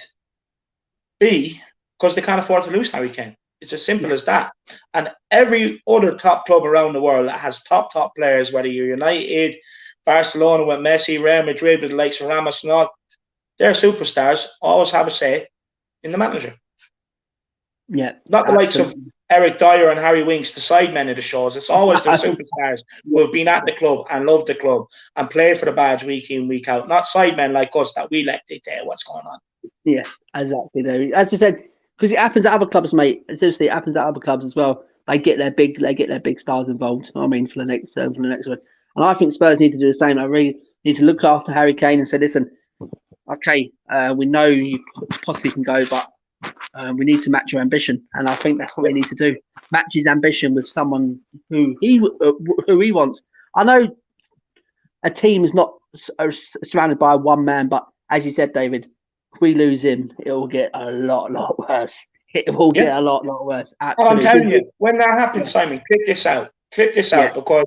B, because they can't afford to lose Harry Kane. It's as simple as that. And every other top club around the world that has top players, whether you're United, Barcelona with Messi, Real Madrid with the likes of Ramos and all, their superstars always have a say in the manager. Yeah. Not the likes of Eric Dyer and Harry Winks, the sidemen of the shows. It's always the superstars who have been at the club and love the club and play for the badge week in, week out. Not sidemen like us that we let dictate what's going on. Yeah, exactly. There, as you said, because it happens at other clubs, mate. Seriously, it happens at other clubs as well. They get their big stars involved. I mean, for the next one. And I think Spurs need to do the same. I really need to look after Harry Kane and say, listen, okay, we know you possibly can go, but we need to match your ambition. And I think that's what we need to do. Match his ambition with someone who he wants. I know a team is not surrounded by one man, but as you said, David, we lose him, it will get a lot worse. It will Yeah. get a lot worse. Oh, I'm Absolutely. telling you, when that happens, Simon, clip this out. Clip this out because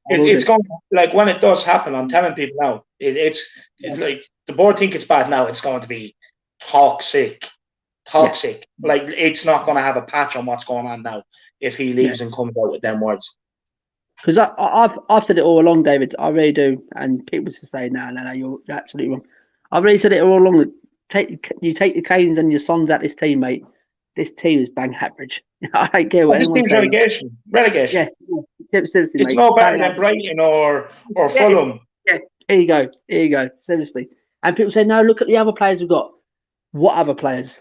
it's going like when it does happen. I'm telling people now, it's like the board think it's bad now. It's going to be toxic. Like it's not going to have a patch on what's going on now if he leaves and comes out with them words. Because I've said it all along, David. I really do, and people just say, no, you're absolutely wrong. I've really said it all along. You take the Canes and your Sons out this team, mate. This team is bang average. I don't care what anyone says. Relegation. Yeah, seriously, it's mate. no better than Brighton or Fulham. Yeah, here you go. Seriously. And people say, no, look at the other players we've got. What other players?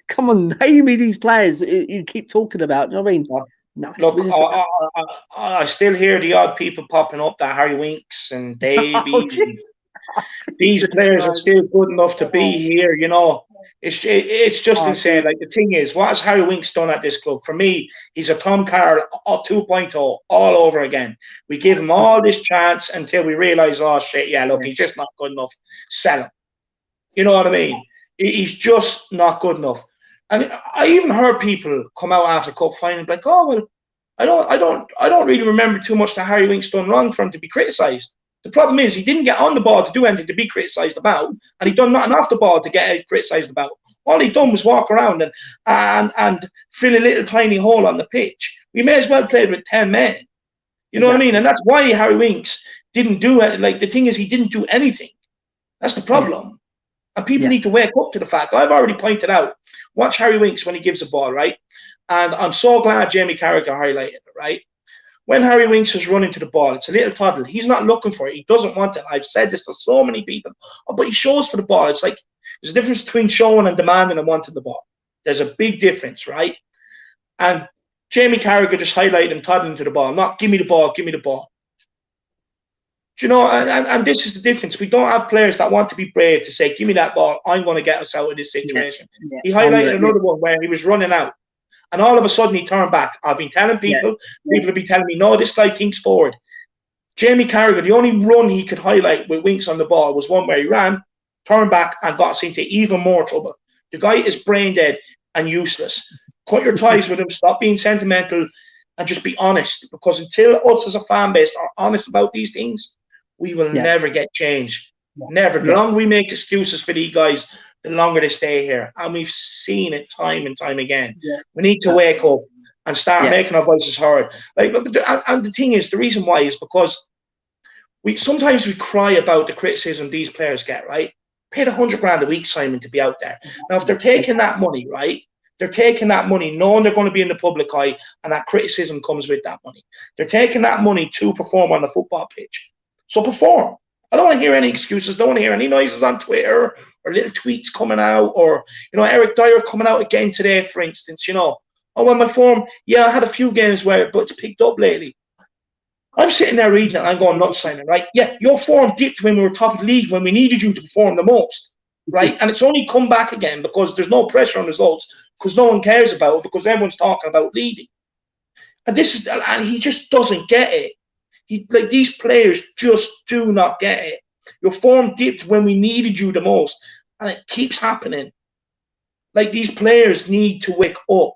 Come on, name me these players you keep talking about. You know what I mean? No. Look, I still hear the odd people popping up that Harry Winks and Davey. These players are still good enough to be here, you know. It's just insane. Like the thing is, what has Harry Winks done at this club? For me, he's a Tom Carroll 2.0 all over again. We give him all this chance until we realise, oh shit, yeah, look, he's just not good enough. Sell him. You know what I mean? He's just not good enough. And I even heard people come out after cup final like, oh well, I don't really remember too much that Harry Winks done wrong for him to be criticised. The problem is he didn't get on the ball to do anything to be criticised about, and he done nothing off the ball to get criticised about. All he done was walk around and fill a little tiny hole on the pitch. We may as well played with 10 men. You know what I mean? And that's why Harry Winks didn't do it. Like the thing is, he didn't do anything. That's the problem. And people need to wake up to the fact. I've already pointed out. Watch Harry Winks when he gives the ball, right? And I'm so glad Jamie Carragher highlighted it, right? When Harry Winks is running to the ball, it's a little toddle. He's not looking for it. He doesn't want it. I've said this to so many people. Oh, but he shows for the ball. It's like there's a difference between showing and demanding and wanting the ball. There's a big difference, right? And Jamie Carragher just highlighted him toddling to the ball. Not give me the ball, give me the ball. Do you know, and this is the difference. We don't have players that want to be brave to say, give me that ball. I'm going to get us out of this situation. He highlighted another one where he was running out. And all of a sudden he turned back. I've been telling people, people will be telling me, no, this guy thinks forward. Jamie Carragher, the only run he could highlight with Winks on the ball was one where he ran, turned back, and got us into even more trouble. The guy is brain dead and useless. Cut your ties with him, stop being sentimental, and just be honest. Because until us as a fan base are honest about these things, we will never get change. Never. The longer we make excuses for these guys, the longer they stay here. And we've seen it time and time again. We need to wake up and start making our voices heard. And the thing is, the reason why is because sometimes we cry about the criticism these players get, right? Paid $100,000 a week, Simon, to be out there. Now, if they're taking that money, right? They're taking that money knowing they're going to be in the public eye, and that criticism comes with that money. They're taking that money to perform on the football pitch. So perform. I don't want to hear any excuses. Don't want to hear any noises on Twitter or little tweets coming out, or, you know, Eric Dyer coming out again today, for instance, you know. Oh, well, my form, I had a few games but it's picked up lately. I'm sitting there reading it and I'm going nuts, Simon, right? Yeah, your form dipped when we were top of the league, when we needed you to perform the most, right? And it's only come back again because there's no pressure on results, because no one cares about it, because everyone's talking about leading. And he just doesn't get it. These players just do not get it. Your form dipped when we needed you the most, and it keeps happening. Like, these players need to wake up.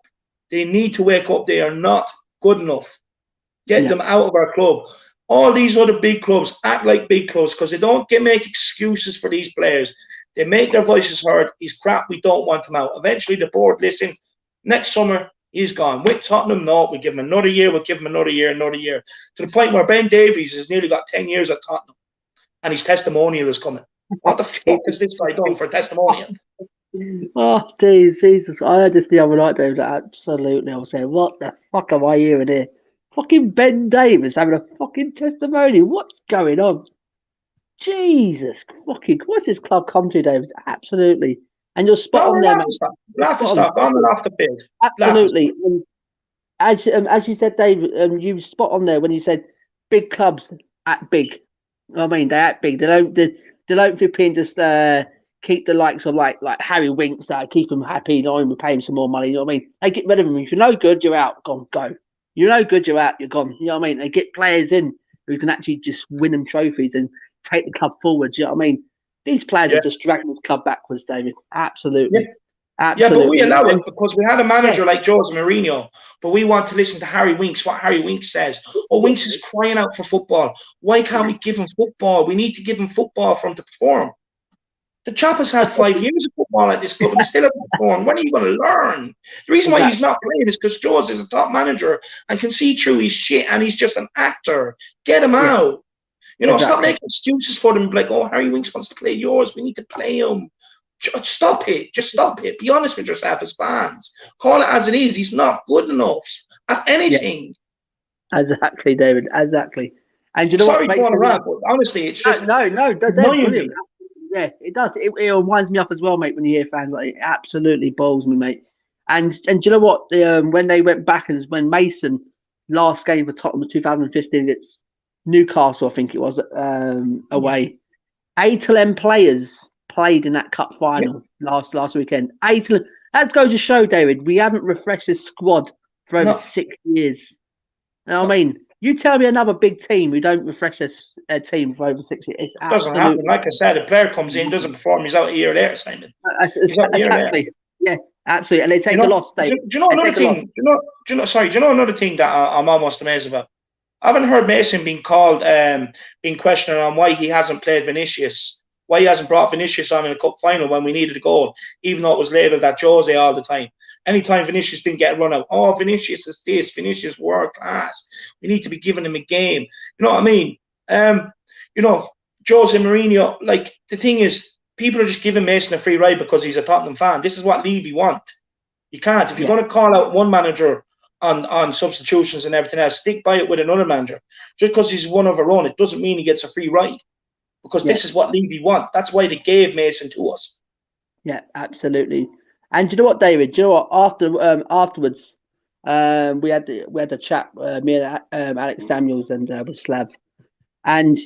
They need to wake up. They are not good enough. Get them out of our club. All these other big clubs act like big clubs because they don't make excuses for these players. They make their voices heard. He's crap. We don't want him out. Eventually, the board listen. Next summer, he's gone. With Tottenham, no. We give him another year. We'll give him another year, to the point where Ben Davies has nearly got 10 years at Tottenham, and his testimonial is coming. What the fuck has this guy done for a testimonial? Oh, Jesus. I heard this the other night, David. Absolutely. I was saying, what the fuck am I hearing here? Fucking Ben Davies having a fucking testimony. What's going on? Jesus fucking, what's this club come to, David? Absolutely. And you're spot on there, man. Laughing stock on and off the field. Absolutely. And as you said, David, you spot on there when you said big clubs act big. I mean, they act big. They don't flip in, just keep the likes of like Harry Winks, keep them happy. You know, we pay him some more money. You know what I mean? They get rid of him. If you're no good, you're out. Go. You're no good, you're out. You're gone. You know what I mean? They get players in who can actually just win them trophies and take the club forward. You know what I mean? These players Yeah. are just dragging this club backwards, David. Absolutely. Yeah. Absolutely. Yeah, but we allow it because we had a manager Yeah. like Jose Mourinho, but we want to listen to Harry Winks, what Harry Winks says. Oh, Winks is crying out for football. Why can't we give him football? We need to give him football for him to perform. The chap has had 5 years of football at this club and he still hasn't performed. When are you going to learn? The reason why he's not playing is because Jose is a top manager and can see through his shit and he's just an actor. Get him out. You know, stop making excuses for them like, oh, Harry Winks wants to play yours. We need to play him. Stop it. Just stop it. Be honest with yourself as fans. Call it as it is. He's not good enough at anything. Yeah. Exactly, David. Exactly. And you know Sorry what? to go on a rant, but honestly, it's just no, they're brilliant. Yeah, it does. It winds me up as well, mate. When you hear fans like it, absolutely boils me, mate. And do you know what? When they went back and when Mason last game for Tottenham in 2015 against Newcastle, I think it was away. 8 of them players played in that cup final last weekend. 8 of them. That goes to show, David, we haven't refreshed this squad for over 6 years. You know what I mean? You tell me another big team who don't refresh a team for over 6 years. It's doesn't happen. Like I said, a player comes in, doesn't perform, he's out a year later, Simon. Exactly. Yeah, absolutely. And they take a loss, David. Do you know another thing? Do you know another thing that I'm almost amazed about? I haven't heard Mason being called, being questioned on why he hasn't played Vinicius, why he hasn't brought Vinicius on in a cup final when we needed a goal, even though it was labelled at Jose all the time. Anytime Vinicius didn't get a run out, oh, Vinicius is this, Vinicius world class. We need to be giving him a game. You know what I mean? You know, Jose Mourinho, like, the thing is, people are just giving Mason a free ride because he's a Tottenham fan. This is what Levy want. You can't. If you're going to call out one manager on substitutions and everything else, stick by it with another manager. Just because he's one of our own, it doesn't mean he gets a free ride. Because this is what Levy want. That's why they gave Mason to us. Yeah, absolutely. And do you know what, David? Do you know what? Afterwards, we had a chat. Me and Alex Samuels and with Slav, and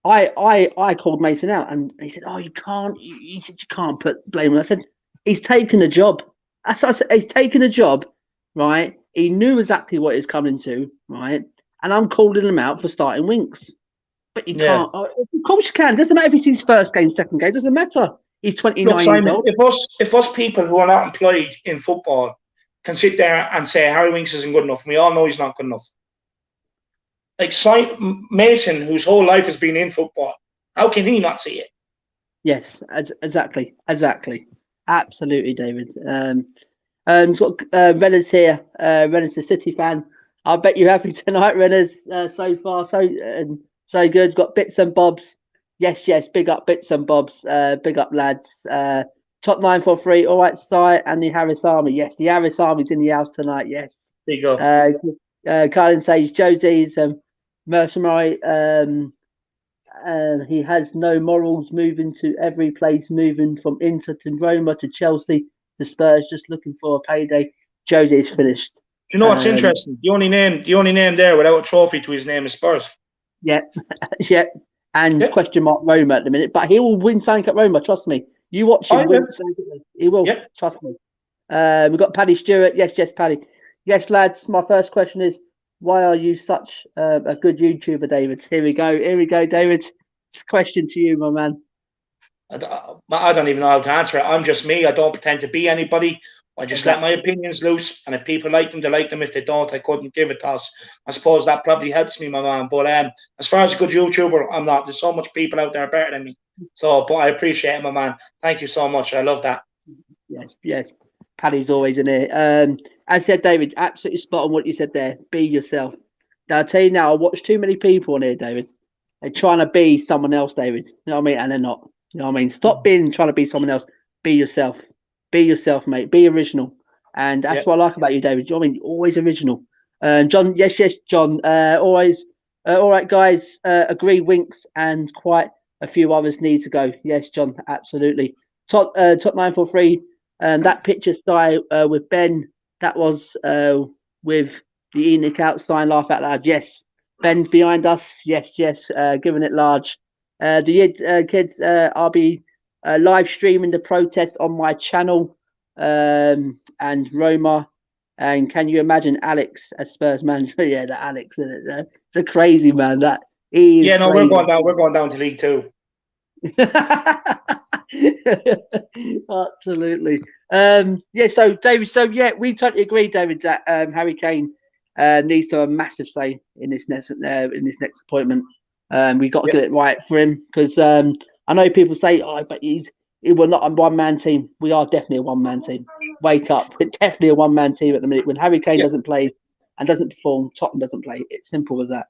I called Mason out, and he said, "Oh, you can't." He said, "You can't put blame on." I said, "He's taken a job." I said, "He's taken a job, right? He knew exactly what he's coming to, right? And I'm calling him out for starting Winks." But you can't. Of course you can. Doesn't matter if it's his first game, second game. Doesn't matter. He's 29 years old. If us people who are not employed in football can sit there and say Harry Winks isn't good enough, and we all know he's not good enough. Like Mason, whose whole life has been in football, how can he not see it? Yes, exactly. Absolutely, David. We've got Reynolds here. Reynolds, a City fan. I bet you're happy tonight, Reynolds. So far, so good. Got bits and bobs. Yes. Big up bits and bobs. Big up lads. Top 943. All right, Si and the Harris Army. Yes, the Harris Army's in the house tonight. Yes. Big up. Carlin says Josie's mercenary. He has no morals. Moving to every place. Moving from Inter to Roma to Chelsea. The Spurs just looking for a payday. Josie's finished. Do you know what's interesting? The only name there without a trophy to his name is Spurs. Yeah. And question mark Roma at the minute, but he will win something at Roma. Trust me. You watch him win something. He will. Yep. Trust me. We've got Paddy Stewart. Yes, Paddy. Yes, lads. My first question is, why are you such a good YouTuber, David? Here we go, David. Question to you, my man. I don't even know how to answer it. I'm just me. I don't pretend to be anybody. I just let my opinions loose, and if people like them, they like them. If they don't, I couldn't give a toss. I suppose that probably helps me, my man. But as far as a good YouTuber, I'm not. There's so much people out there better than me. So, but I appreciate it, my man. Thank you so much. I love that. Yes. Paddy's always in here. As I said, David, absolutely spot on what you said there. Be yourself. Now, I'll tell you now, I watch too many people on here, David. They're trying to be someone else, David. You know what I mean? And they're not. You know what I mean? Stop trying to be someone else. Be yourself. Be yourself, mate. Be original. And that's what I like about you, David. You know what I mean? Always original. John, yes, John. Always. All right, guys. Agree, Winks and quite a few others need to go. Yes, John, absolutely. Top 943. That picture style with Ben, that was with the Enoch outside, laugh out loud. Yes. Ben behind us. Yes. Giving it large. The kids, I'll be live streaming the protest on my channel, and Roma, and can you imagine Alex as Spurs manager? Yeah, that Alex, isn't it? It's a crazy man. That is. Yeah, no, crazy. We're going down to League Two. Absolutely. Yeah. So David. So yeah, we totally agree, David, that Harry Kane needs to have a massive say in this next appointment. We've got to get it right for him because I know people say, "Oh, but we're not a one-man team." We are definitely a one-man team. Wake up! We're definitely a one-man team at the minute. When Harry Kane doesn't play and doesn't perform, Tottenham doesn't play. It's simple as that.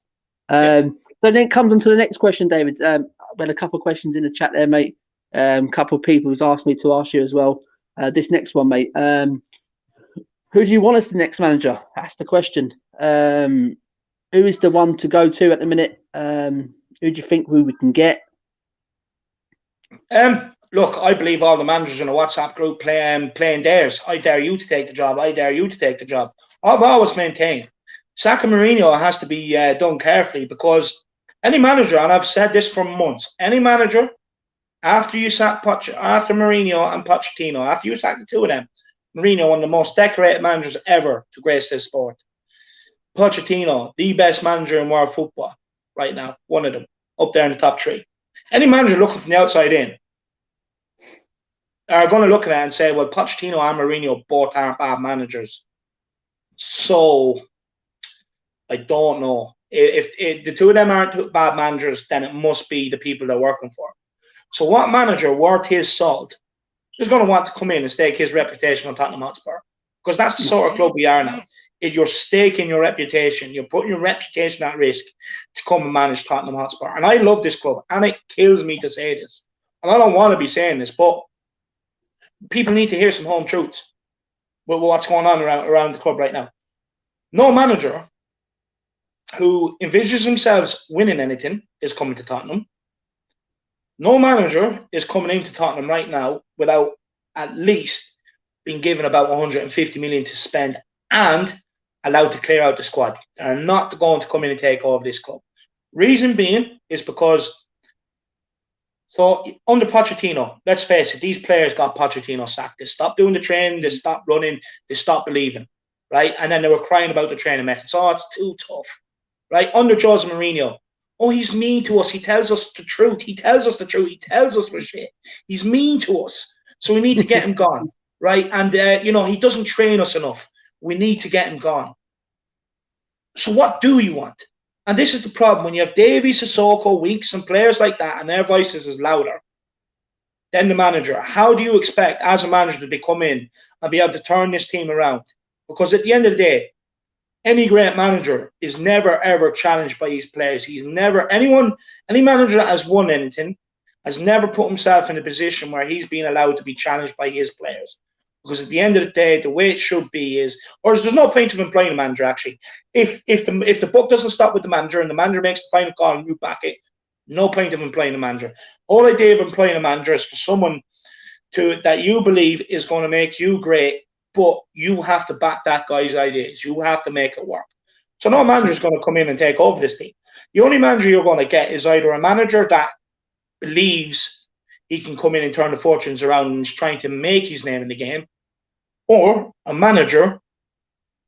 So then it comes on to the next question, David. We had a couple of questions in the chat there, mate. Couple of people has asked me to ask you as well. This next one, mate. Who do you want as the next manager? That's the question. Who is the one to go to at the minute? Who do you think we can get? Look, I believe all the managers in a WhatsApp group playing theirs. I dare you to take the job. I dare you to take the job. I've always maintained sacking Mourinho has to be done carefully because any manager, and I've said this for months, any manager after you sack after Mourinho and Pochettino, after you sack the two of them, Mourinho, one of the most decorated managers ever to grace this sport. Pochettino, the best manager in world football right now, one of them, up there in the top three. Any manager looking from the outside in are going to look at that and say, well, Pochettino and Mourinho both aren't bad managers. So, I don't know. If the two of them aren't bad managers, then it must be the people they're working for. So what manager worth his salt is going to want to come in and stake his reputation on Tottenham Hotspur? Because that's the sort of club we are now. If you're staking your reputation, you're putting your reputation at risk to come and manage Tottenham Hotspur. And I love this club, and it kills me to say this. And I don't want to be saying this, but people need to hear some home truths with what's going on around the club right now. No manager who envisages themselves winning anything is coming to Tottenham. No manager is coming into Tottenham right now without at least being given about 150 million to spend and allowed to clear out the squad. They're not going to come in and take over this club. Reason being is because, so under Pochettino, let's face it, these players got Pochettino sacked. They stopped doing the training, they stopped running, they stopped believing, right? And then they were crying about the training methods. Oh, it's too tough, right? Under Jose Mourinho, oh, he's mean to us. He tells us the truth. He tells us the truth. He tells us we're shit. He's mean to us. So we need to get him gone, right? And, he doesn't train us enough. We need to get him gone. So what do you want? And this is the problem. When you have Davies, Sissoko, Weeks, and players like that, and their voices is louder than the manager, how do you expect, as a manager, to come in and be able to turn this team around? Because at the end of the day, any great manager is never, ever challenged by his players. He's never, any manager that has won anything has never put himself in a position where he's been allowed to be challenged by his players. Because at the end of the day, the way it should be is, or there's no point of employing a manager, actually. If the book doesn't stop with the manager and the manager makes the final call and you back it, no point of employing a manager. Whole idea of employing a manager is for someone that you believe is going to make you great, but you have to back that guy's ideas. You have to make it work. So no manager is going to come in and take over this team. The only manager you're going to get is either a manager that believes he can come in and turn the fortunes around and is trying to make his name in the game, or a manager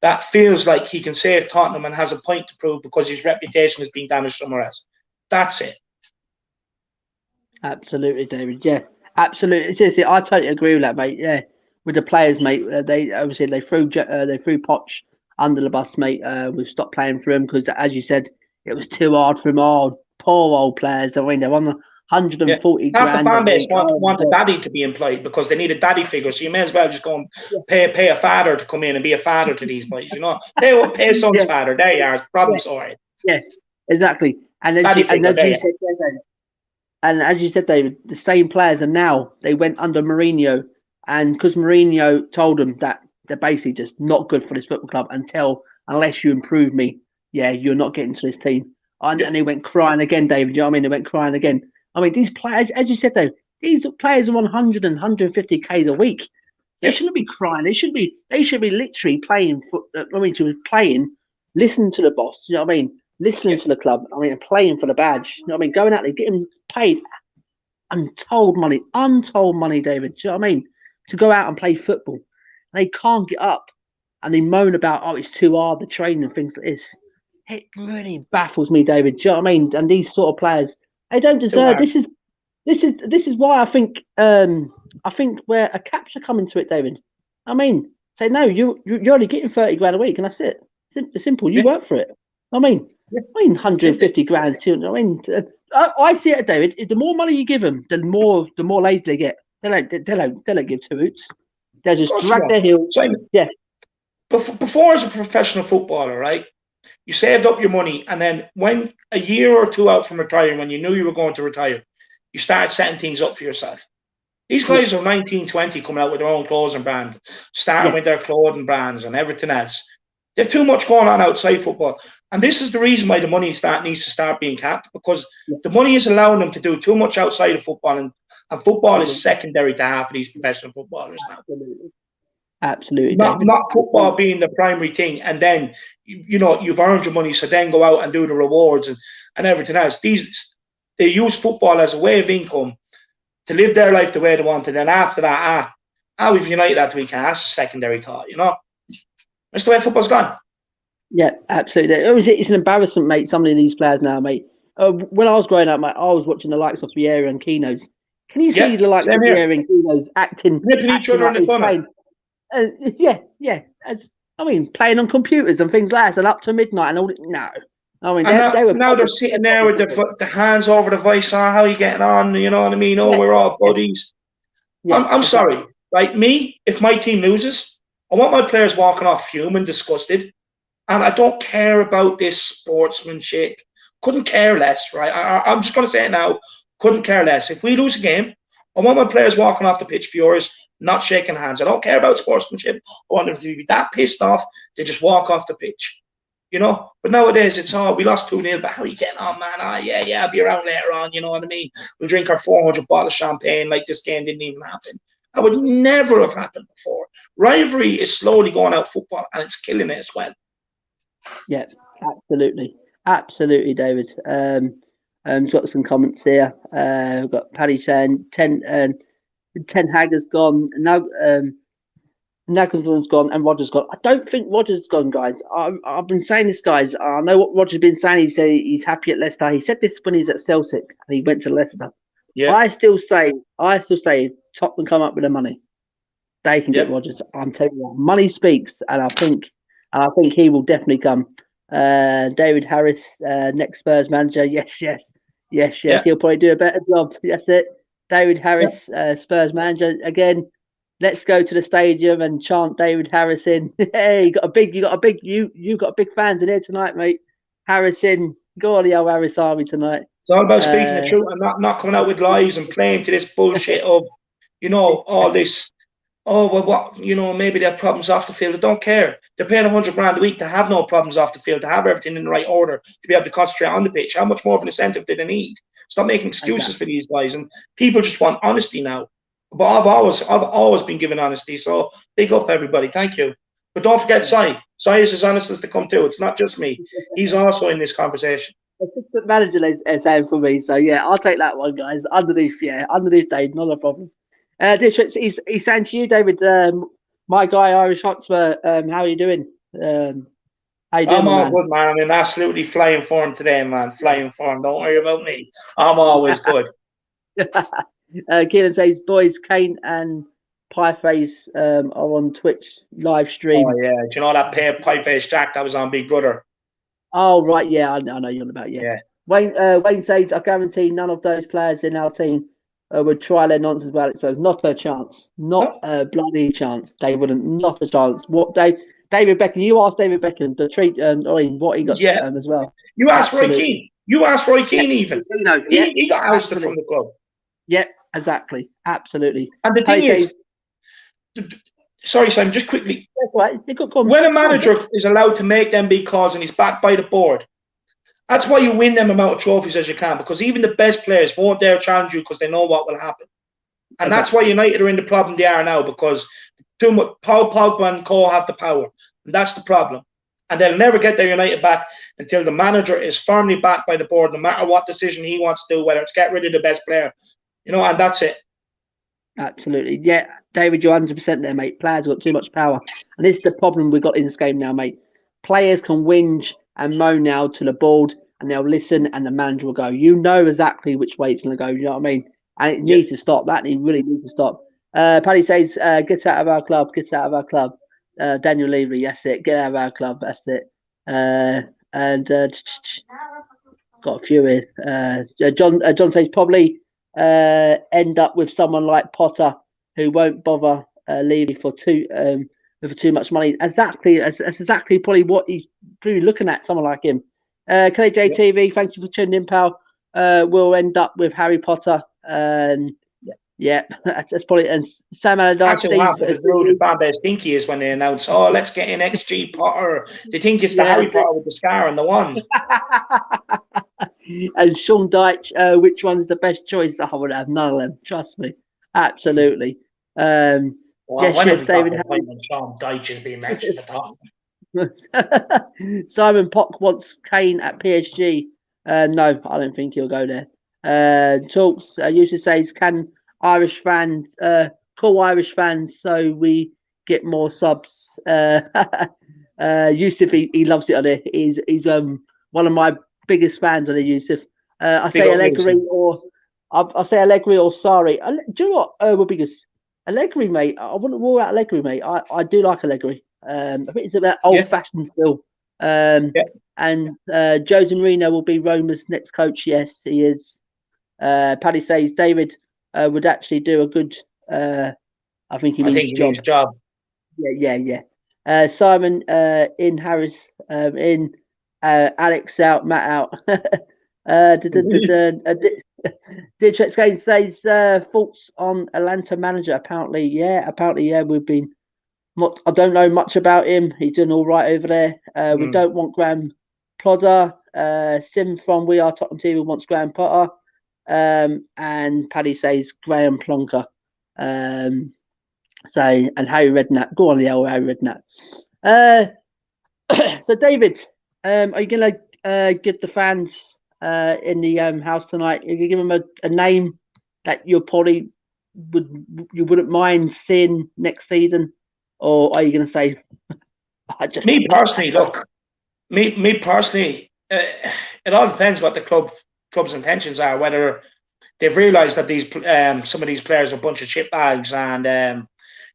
that feels like he can save Tottenham and has a point to prove because his reputation has been damaged somewhere else. That's it. Absolutely, David. Yeah, absolutely. Seriously, I totally agree with that, mate. Yeah, with the players, mate. They obviously they threw Poch under the bus, mate. We've stopped playing for him because, as you said, it was too hard for him. Oh, poor old players. I mean, they're on the 140 grand. Half the fan base want the daddy to be employed because they need a daddy figure. So you may as well just go and pay a father to come in and be a father to these boys. They will pay son's father. There you are. Problem sorted. Yeah, exactly. And as you said, David, the same players are now, they went under Mourinho, and because Mourinho told them that they're basically just not good for this football club unless you improve me, you're not getting to this team. And they went crying again, David. You know what I mean? They went crying again. I mean, these players, as you said, though, these players are on 100 and 150 Ks a week. They shouldn't be crying. They should be literally playing. Listening to the boss. You know what I mean? Listening to the club. I mean, playing for the badge. You know what I mean? Going out there, getting paid untold money, David. Do you know what I mean? To go out and play football. They can't get up, and they moan about, oh, it's too hard, the training and things like this. It really baffles me, David. Do you know what I mean? And these sort of players, they don't deserve this. this is why I think where a cap should come into it, David. I mean, say no, you're only getting 30 grand a week, and that's it. Simple. You Yeah. work for it. I mean, 150 grand. I mean, I see it, David. The more money you give them, the more lazy they get. They don't give two hoots. They just drag their heels. Yeah. Before, as a professional footballer, right? You saved up your money, and then when a year or two out from retiring, when you knew you were going to retire, you started setting things up for yourself. These guys are 19, 20 coming out with their own clothing brand, starting with their clothing brands and everything else. They have too much going on outside football. And this is the reason why the money needs to start being capped, because the money is allowing them to do too much outside of football, and football is secondary to half of these professional footballers now. Absolutely. Not football being the primary thing, and then you've earned your money, so then go out and do the rewards and everything else. They use football as a way of income to live their life the way they want, and then after that, we've united that we can. That's a secondary thought, That's the way football's gone. Yeah, absolutely. It's an embarrassment, mate. Some of these players now, mate. When I was growing up, mate, I was watching the likes of Vieira and Kinos. Can you see the likes of Vieira and Kinos acting each other in the corner? I mean, playing on computers and things like that, and up to midnight and all. No, I mean, they're sitting there with the hands over the voice. How are you getting on? You know what I mean? We're all buddies. Yeah, I'm sorry, right? Me, if my team loses, I want my players walking off fuming, disgusted, and I don't care about this sportsmanship. Couldn't care less, right? I'm just going to say it now. Couldn't care less. If we lose a game, I want my players walking off the pitch furious, not shaking hands. I don't care about sportsmanship. I want them to be that pissed off they just walk off the pitch. But nowadays it's we lost 2-0, but how are you getting on, man? I'll be around later on, you know what I mean? We'll drink our 400 bottle of champagne like this game didn't even happen. That would never have happened before. Rivalry is slowly going out football, and it's killing it as well. Yeah, absolutely, David. Got some comments here. We've got Paddy saying Ten Hag has gone now. Nagelsmann's gone and Rodgers gone. I don't think Rodgers has gone, guys. I've been saying this, guys. I know what Rodgers has been saying. He said he's happy at Leicester. He said this when he's at Celtic and he went to Leicester. Yeah. I still say Tottenham come up with the money. They can get Rodgers. I'm telling you, money speaks, and I think he will definitely come. David Harris, next Spurs manager. Yes. Yeah. He'll probably do a better job. That's it. David Harris, Spurs manager again. Let's go to the stadium and chant David Harris in. Hey, you got big fans in here tonight, mate. Harris in. Go on the old Harris Army tonight. It's all about speaking the truth and not coming out with lies and playing to this bullshit of, all this. Oh, well, what, maybe they have problems off the field. I don't care. They're paying 100 grand a week to have no problems off the field, to have everything in the right order, to be able to concentrate on the pitch. How much more of an incentive do they need? Stop making excuses for these guys. And people just want honesty now. But I've always been given honesty. So big up, everybody. Thank you. But don't forget Sai. Sai is as honest as they come too. It's not just me. He's also in this conversation. Assistant manager is saying for me. So, yeah, I'll take that one, guys. Underneath Dave, not a problem. He's saying to you, David, my guy, Irish Hotspur, how are you doing? How you doing, I'm all good, man. I'm in absolutely flying form today, man. Flying form. Don't worry about me. I'm always good. Keelan says, boys, Kane and Pieface are on Twitch live stream. Oh, yeah. Do you know that Pieface Jack that was on Big Brother? Oh, right. Yeah, I know you're on about, yeah. Wayne says, I guarantee none of those players in our team would try their nonsense about it. So not a chance. Not a bloody chance. They wouldn't. Not a chance. What, David Beckham, you asked David Beckham the treat what he got as well. You asked Roy Keane. Even. He got ousted from the club. Yeah, exactly. Absolutely. And the thing is, sorry, Simon, just quickly. That's right. When a manager is allowed to make them big calls and he's backed by the board, that's why you win them amount of trophies as you can, because even the best players won't dare challenge you because they know what will happen. And that's why United are in the problem they are now, because too much Paul Pogba and Cole have the power. And that's the problem. And they'll never get their United back until the manager is firmly backed by the board, no matter what decision he wants to do, whether it's get rid of the best player. And that's it. Absolutely. Yeah, David, you're 100% there, mate. Players got too much power. And this is the problem we've got in this game now, mate. Players can whinge and moan now to the board, and they'll listen, and the manager will go. You know exactly which way it's going to go. You know what I mean? and it needs to stop. That really needs to stop. Paddy says, "Get out of our club. Get out of our club." Daniel Levy, that's it. Get out of our club. That's it. And got a few here. John says probably end up with someone like Potter who won't bother Levy for too much money. Exactly. That's exactly probably what he's probably looking at. Someone like him. KJTV, thank you for tuning in, pal. We'll end up with Harry Potter. Yeah, that's probably. And Sam Allardyce. That's what happened with the Bambe Stinky is when they announce, "Oh, let's get in XG Potter." They think it's the Harry Potter with the scar and the wand. And Sean Dyche, which one's the best choice? I would have none of them. Trust me, absolutely. Well, yes, David. Sean Dyche is being mentioned at the top. Simon Pock wants Kane at PSG. No, I don't think he'll go there. Talks. Yusuf says, "Can Irish fans call Irish fans so we get more subs?" Yusuf, he loves it on it. He's one of my biggest fans on it, Yusuf. I say Allegri or Sarri. Do you know what? Because Allegri, mate. I wouldn't rule out Allegri, mate. I do like Allegri. I think it's about old-fashioned still. And Jose Mourinho will be Roma's next coach. Yes, he is. Paddy says David would actually do a good. I think he means job. Yeah. Simon in Harris in Alex out, Matt out. Ditchex Game says thoughts on Atlanta manager. Apparently, we've been. I don't know much about him. He's doing all right over there. We don't want Graham Plodder. Sim from We Are Tottenham TV wants Graham Potter. And Paddy says Graham Plonker. And Harry Redknapp. Go on, Harry Redknapp. So David, are you gonna get the fans in the house tonight? Are you gonna give them a name that you probably wouldn't mind seeing next season? Or are you going to say? Me personally, it all depends what the club's intentions are. Whether they've realised that these some of these players are a bunch of shitbags and they're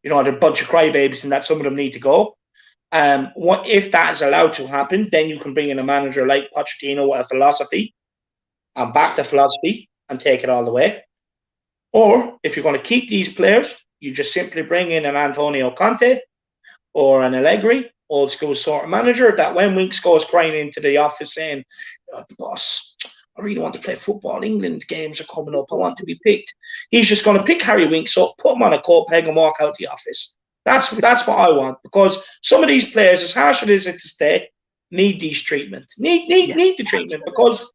a bunch of crybabies, and that some of them need to go. What if that is allowed to happen? Then you can bring in a manager like Pochettino with a philosophy and back the philosophy and take it all the way. Or if you're going to keep these players, you just simply bring in an Antonio Conte or an Allegri, old school sort of manager, that when Winks goes crying into the office saying, "Boss, I really want to play football. England games are coming up. I want to be picked." He's just going to pick Harry Winks up, put him on a coat peg and walk out the office. That's what I want, because some of these players, as harsh as it is to stay, need these treatment. Need the treatment, because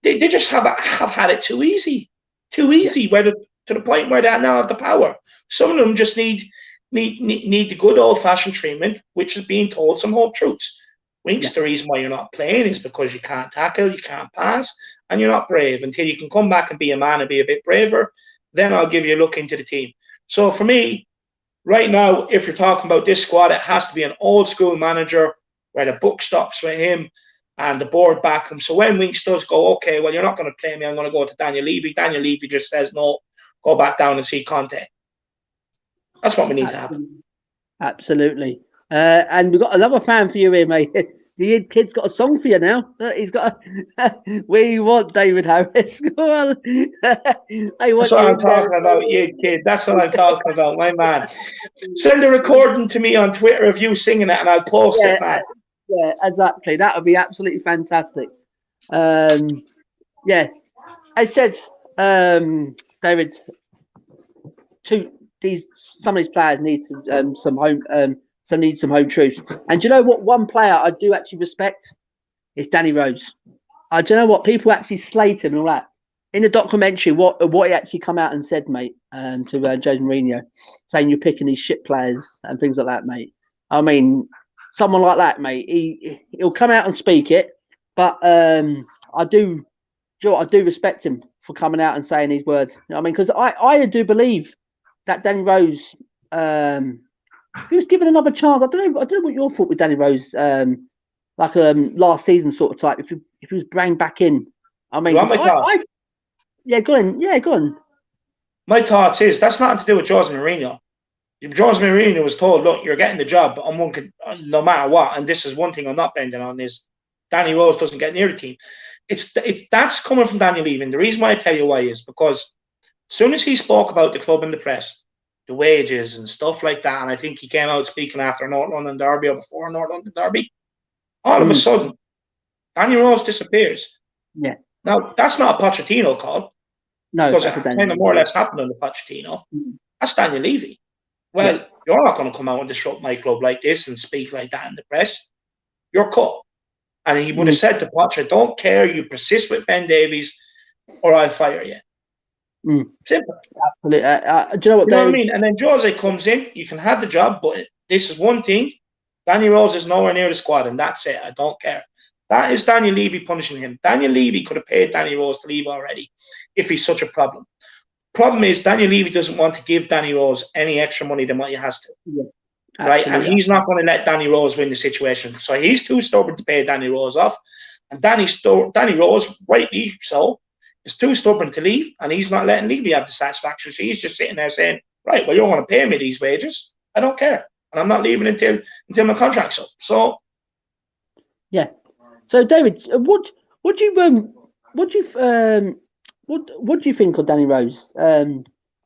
they just have had it too easy. Whether to the point where they now have the power. Some of them just need the good old-fashioned treatment, which is being told some hard truths. Winks, the reason why you're not playing is because you can't tackle, you can't pass, and you're not brave. Until you can come back and be a man and be a bit braver, then I'll give you a look into the team. So for me, right now, if you're talking about this squad, it has to be an old-school manager where the buck stops with him and the board back him. So when Winks does go, okay, well, you're not going to play me, I'm going to go to Daniel Levy. Daniel Levy just says, no, go back down and see Conte. That's what we need to happen. Absolutely. And we've got another fan for you here, mate. The kid's got a song for you now. He's got Where You Want, David Harris. Go on. That's what I'm talking about, you kid. That's what I'm talking about, my man. Send a recording to me on Twitter of you singing it and I'll post it, man. Yeah, exactly. That would be absolutely fantastic. I said, David, some of these players need some home truths. And do you know what? One player I do actually respect is Danny Rose. Do you know what? People actually slate him and all that. In the documentary, what he actually come out and said, mate, to Jose Mourinho, saying you're picking these shit players and things like that, mate. I mean, someone like that, mate, he'll come out and speak it, but I do respect him for coming out and saying these words. You know what I mean, because I do believe that Danny Rose, he was given another chance. I don't know what your thought with Danny Rose, like last season sort of type. If he was brought back in, I mean, go on. Yeah, go on. my thoughts is that's nothing to do with Jose Mourinho. Jose Mourinho was told, look, you're getting the job, but no matter what. And this is one thing I'm not bending on is Danny Rose doesn't get near the team. That's coming from Daniel Levy. And the reason why I tell you why is because as soon as he spoke about the club in the press, the wages and stuff like that, and I think he came out speaking after North London Derby or before North London Derby, all of a sudden, Danny Rose disappears. Yeah. Now, that's not a Pochettino call. No, because it kind of more or less happened under Pochettino. That's Daniel Levy. Well, you're not going to come out and disrupt my club like this and speak like that in the press. You're cut. And he would have said to Poch, I don't care, you persist with Ben Davies or I'll fire you. Simple. Absolutely. Do you know what, I mean? And then Jose comes in, you can have the job, but this is one thing. Danny Rose is nowhere near the squad, and that's it. I don't care. That is Daniel Levy punishing him. Daniel Levy could have paid Danny Rose to leave already if he's such a problem. Problem is, Daniel Levy doesn't want to give Danny Rose any extra money than what he has to. Yeah, right? And he's not going to let Danny Rose win the situation. So he's too stubborn to pay Danny Rose off. And Danny Rose, rightly so, is too stubborn to leave. And he's not letting Levy have the satisfaction. So he's just sitting there saying, right, well, you don't want to pay me these wages. I don't care. And I'm not leaving until my contract's up. So, yeah. So, David, what do you think of Danny Rose? Do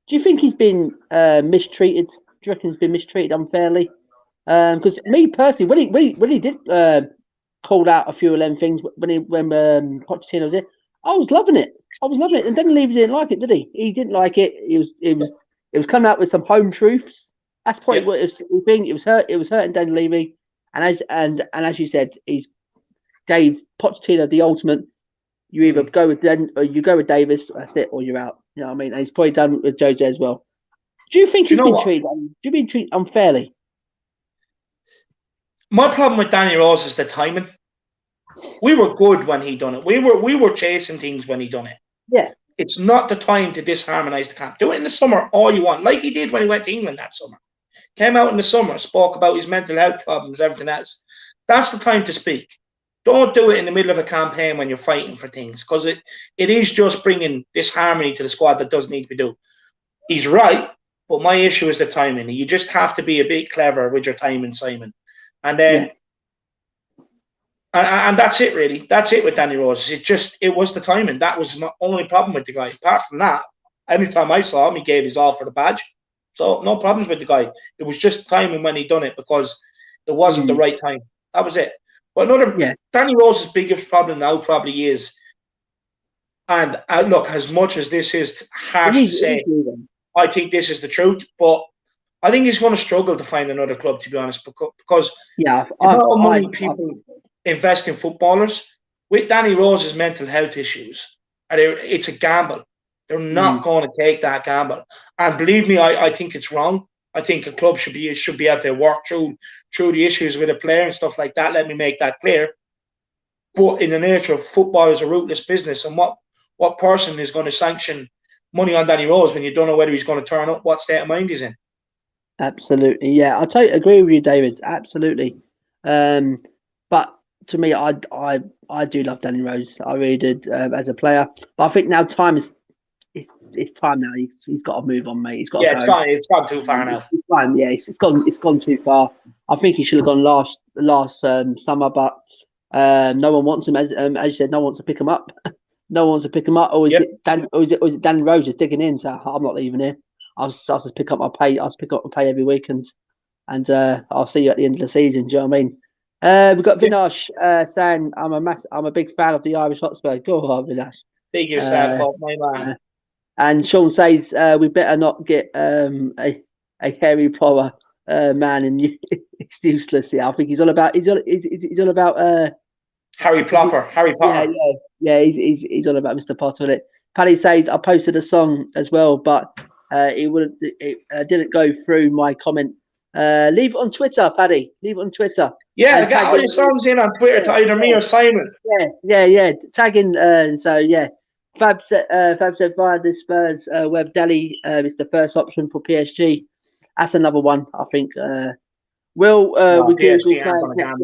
you think he's been mistreated? Do you reckon he's been mistreated unfairly? Because me personally, when he did call out a few of them things when Pochettino was there, I was loving it. And Danny Levy didn't like it, did he? He didn't like it. It was coming out with some home truths. That's probably what it was. It was hurting Danny Levy, and as you said, he's gave Pochettino the ultimate. You either go with Davis, that's it, or you're out. You know what I mean? And he's probably done with Jose as well. Do you think he's been treated unfairly? My problem with Danny Rose is the timing. We were good when he done it. We were chasing things when he done it. Yeah. It's not the time to disharmonise the camp. Do it in the summer all you want, like he did when he went to England that summer. Came out in the summer, spoke about his mental health problems, everything else. That's the time to speak. Don't do it in the middle of a campaign when you're fighting for things, because it is just bringing disharmony to the squad that doesn't need to be done. He's right, but my issue is the timing. You just have to be a bit clever with your timing, Simon. And then, and that's it, really. That's it with Danny Rose. It was the timing. That was my only problem with the guy. Apart from that, anytime I saw him, he gave his all for the badge. So no problems with the guy. It was just timing when he done it because it wasn't the right time. That was it. But Danny Rose's biggest problem now probably is, and look, as much as this is harsh to say, I think this is the truth, but I think he's going to struggle to find another club, to be honest, because the amount of money people invest in footballers, with Danny Rose's mental health issues, it's a gamble. They're not going to take that gamble. And believe me, I think it's wrong. I think a club should be able to work through the issues with a player and stuff like that. Let me make that clear. But in the nature of football is a ruthless business, and what person is going to sanction money on Danny Rose when you don't know whether he's going to turn up, what state of mind he's in? Absolutely, yeah. I totally agree with you, David. Absolutely. But to me, I do love Danny Rose. I really did as a player. But I think now it's time now. He's got to move on, mate. He's got to go. It's gone too far now. It's time, yeah. It's gone too far. I think he should have gone last summer, but no one wants him. As you said, no one wants to pick him up. No one wants to pick him up. Or is it Danny Rose is digging in? So I'm not leaving here. I'll just pick up my pay. I'll pick up my pay every week, and I'll see you at the end of the season. Do you know what I mean? We've got Vinash saying I'm a big fan of the Irish Hotspur. Go on, Vinash. Big yourself up, my man. And Sean says we better not get a Harry Potter man, and it's useless. Yeah, I think he's all about Harry Plopper. Harry Potter. Yeah. He's all about Mr. Potter. Isn't it? Paddy says I posted a song as well, but it didn't go through my comment. Leave it on Twitter, Paddy. Leave it on Twitter. Yeah, get all your songs in on Twitter to either me or Simon. Yeah. Tagging. So yeah. Fab said via the Spurs web Delhi is the first option for PSG. That's another one, I think. Will we Google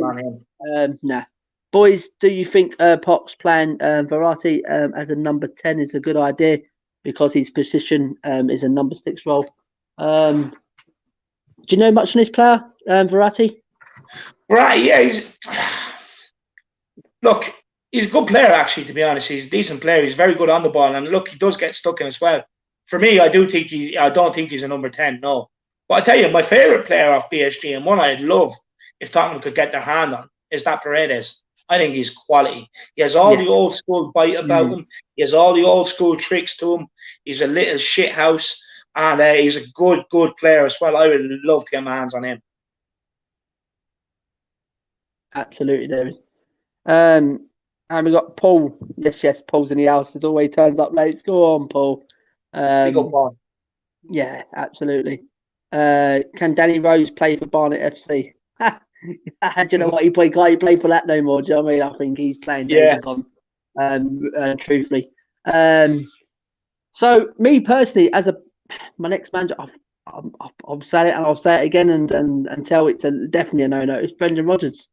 nah. Boys, do you think Pox playing Verratti as a number 10 is a good idea? because his position is a number 6 role. Do you know much on this player, Verratti? Right, yeah. Look, he's a good player, actually, to be honest. He's a decent player. He's very good on the ball. And look, he does get stuck in as well. For me, I don't think he's a number 10, no. But I tell you, my favourite player off PSG, and one I'd love if Tottenham could get their hand on, is that Paredes. I think he's quality. He has all the old school bite about him. He has all the old school tricks to him. He's a little shit house. And he's a good player as well. I would love to get my hands on him. Absolutely, David. And we got Paul. Yes, Paul's in the house. As always, turns up late. Go on, Paul. Big up, Paul. Yeah, absolutely. Can Danny Rose play for Barnet FC? Do you know what? He can't play for that no more. Do you know what I mean? I think he's playing. Truthfully. So me personally, as my next manager, I've said it and I'll say it again until it's definitely a no-no. It's Brendan Rodgers.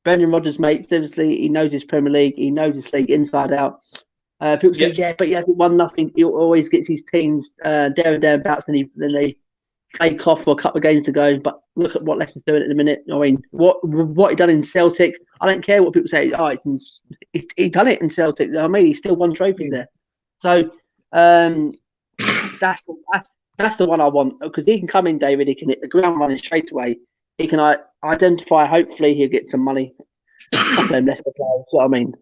Brendan Rodgers, mate, seriously, he knows his Premier League. He knows his league inside out. People say, yeah, but he hasn't won nothing. He always gets his teams there and thereabouts, and then they play off for a couple of games to go. But look at what Leicester's doing at the minute. I mean, what he done in Celtic, I don't care what people say. Oh, he done it in Celtic. I mean, he still won trophies there. So that's the one I want, because he can come in, David. He can hit the ground running straight away. He can identify. Hopefully, he'll get some money. Couple of Leicester players. What I mean.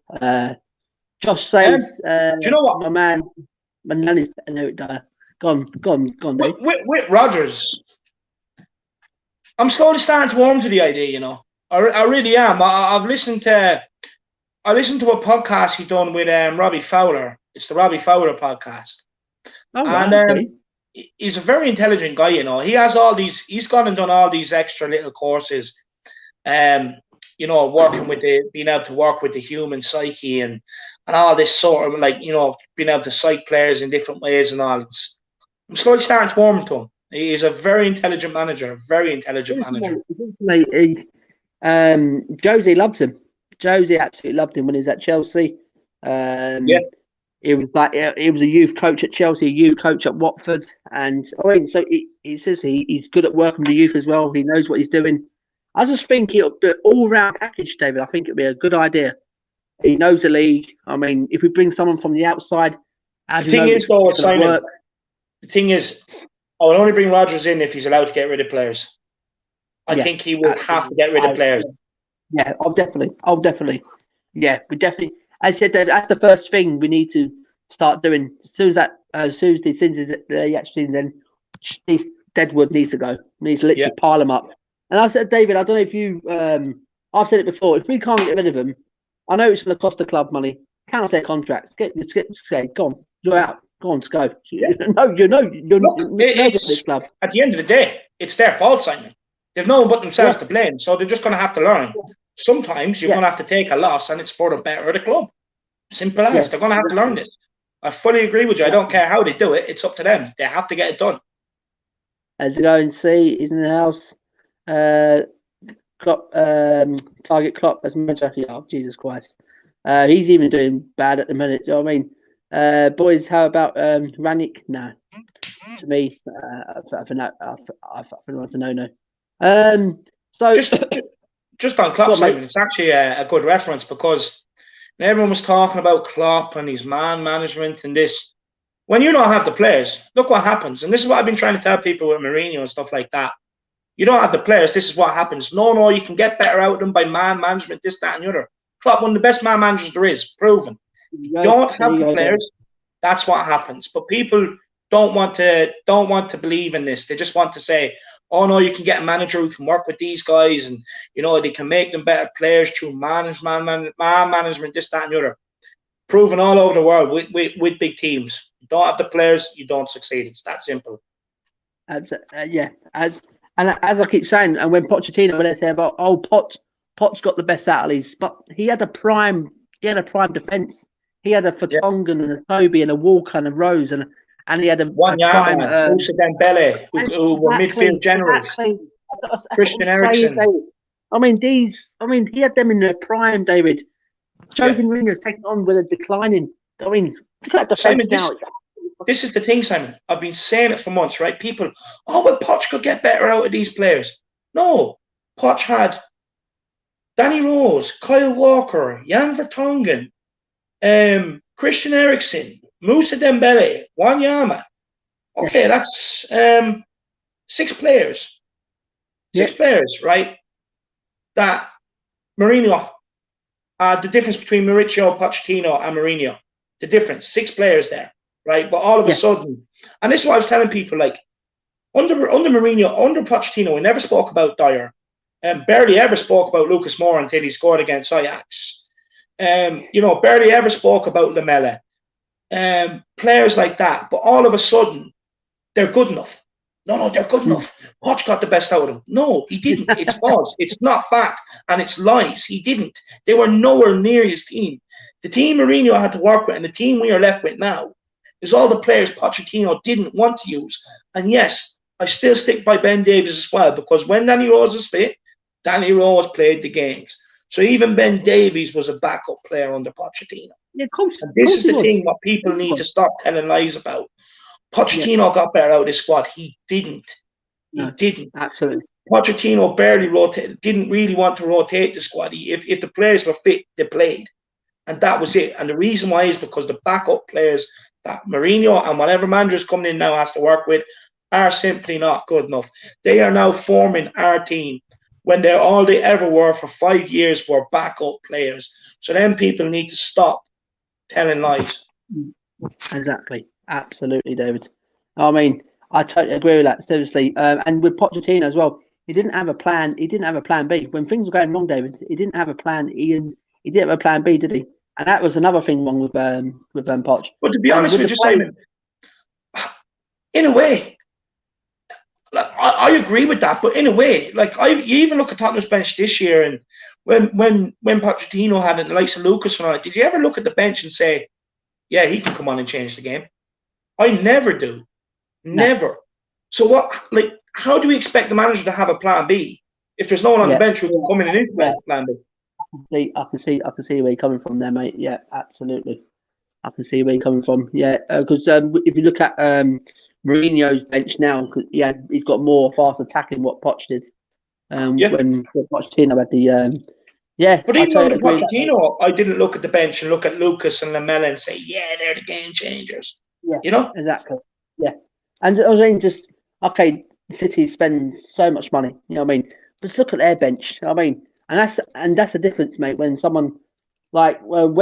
Josh says, do you know what, my man? My nan is go on, Dave. With Rodgers, I'm slowly starting to warm to the idea. You know, I really am. I've listened to a podcast he done with Robbie Fowler. It's the Robbie Fowler podcast. Oh, and okay. He's a very intelligent guy, you know. He has all these. He's gone and done all these extra little courses, you know, being able to work with the human psyche and all this sort of, like, you know, being able to psych players in different ways and all. I'm slowly starting to warm to him. He is a very intelligent manager. Josie loves him. Josie absolutely loved him when he was at Chelsea. He was a youth coach at Chelsea, a youth coach at Watford, and so he's good at working with the youth as well. He knows what he's doing. I just think it'll be an all-round package, David. I think it'll be a good idea. He knows the league. I mean, if we bring someone from the outside, the thing is, I will only bring Rodgers in if he's allowed to get rid of players. I think he will have to get rid of players. Yeah, I'll definitely. Yeah, we definitely. I said that that's the first thing we need to start doing. As soon as this Deadwood needs to go. Needs to literally pile them up. And I said, David, I don't know if you, I've said it before. If we can't get rid of them, I know it's going to cost the club money. Cancel their contracts. Say, go on, you're out. Go on, let's go. Yeah. You're this club. At the end of the day, it's their fault, Simon. They've no one but themselves to blame, so they're just going to have to learn. Sometimes you're going to have to take a loss, and it's for the better of the club. Simple as. They're going to have to learn this. I fully agree with you. I don't care how they do it. It's up to them. They have to get it done. As you go and see, he's in the house. Klopp, Target Klopp as manager. Oh, Jesus Christ. He's even doing bad at the minute. Do you know what I mean? Boys, how about Ranić? No. To me, I think that's a no-no. So just on Klopp, Simon, it's actually a good reference, because everyone was talking about Klopp and his man management and this. When you don't have the players, look what happens. And this is what I've been trying to tell people with Mourinho and stuff like that. You don't have the players, this is what happens. No, you can get better out of them by man management, this, that, and the other. Klopp, one of the best man managers there is, proven. You don't have the players, that's what happens. But people don't want to believe in this. They just want to say, oh no, you can get a manager who can work with these guys, and you know they can make them better players through management, this, that, and the other. Proven all over the world with big teams. You don't have the players, you don't succeed. It's that simple. As I keep saying, and when Pochettino, when they say about Pot's got the best out of these, but he had a prime defence. He had a Vertonghen and a Toby and a Walker and a Rose and he had a prime Moussa Dembele, who were midfield generals. Exactly. Christian Eriksen. I mean, he had them in their prime, David. Jose Mourinho's taken on with a declining. I mean, look at the defence now. this is the thing, Simon. I've been saying it for months, right? People, oh, well, Poch could get better out of these players. No, Poch had Danny Rose, Kyle Walker, Jan Vertonghen, Christian Eriksen, Moussa Dembele, Wanyama. Okay, that's 6 players. 6 players, right? That Mourinho, the difference between Mauricio Pochettino and Mourinho, the difference, 6 players there, right? But all of a sudden, and this is what I was telling people, like, under Mourinho, under Pochettino, we never spoke about Dyer, and barely ever spoke about Lucas Moura until he scored against Ajax. Barely ever spoke about Lamela. Players like that, but all of a sudden, they're good enough. No, they're good enough. Poch got the best out of them. No, he didn't. It's false. It's not fact, and it's lies. He didn't. They were nowhere near his team. The team Mourinho had to work with, and the team we are left with now, is all the players Pochettino didn't want to use. And yes, I still stick by Ben Davies as well, because when Danny Rose was fit, Danny Rose played the games. So even Ben Davies was a backup player under Pochettino. Yeah, of course. And this is the thing what people need to stop telling lies about. Pochettino got better out of this squad. He didn't. He didn't. Absolutely. Pochettino barely rotated, didn't really want to rotate the squad. If the players were fit, they played. And that was it. And the reason why is because the backup players that Mourinho and whatever manager's coming in now has to work with are simply not good enough. They are now forming our team when they're all they ever were for 5 years were backup players. So then people need to stop telling lies. Exactly. Absolutely, David. I mean, I totally agree with that, seriously. And with Pochettino as well, he didn't have a plan. He didn't have a plan B. When things were going wrong, David, he didn't have a plan. He didn't have a plan B, did he? And that was another thing wrong with Poch. But to be honest with you, Simon, in a way, like, I agree with that. But in a way, like you even look at Tottenham's bench this year, and when Pochettino had the likes of Lucas and all that, did you ever look at the bench and say, yeah, he can come on and change the game? I never do. Never. No. So what? Like, how do we expect the manager to have a plan B if there's no one on the bench who can come in and implement plan B? I can see where you're coming from there, mate. Yeah, absolutely. I can see where you're coming from. Yeah, because if you look at Mourinho's bench now, he's got more fast attacking what Poch did. When Pochettino had the But even under Pochettino, I didn't look at the bench and look at Lucas and Lamela and say, yeah, they're the game changers. Yeah, you know? Exactly. Yeah. And I was saying just, okay, City spend so much money, you know what I mean? But just look at their bench, you know what I mean? And that's the difference, mate, when someone, like, when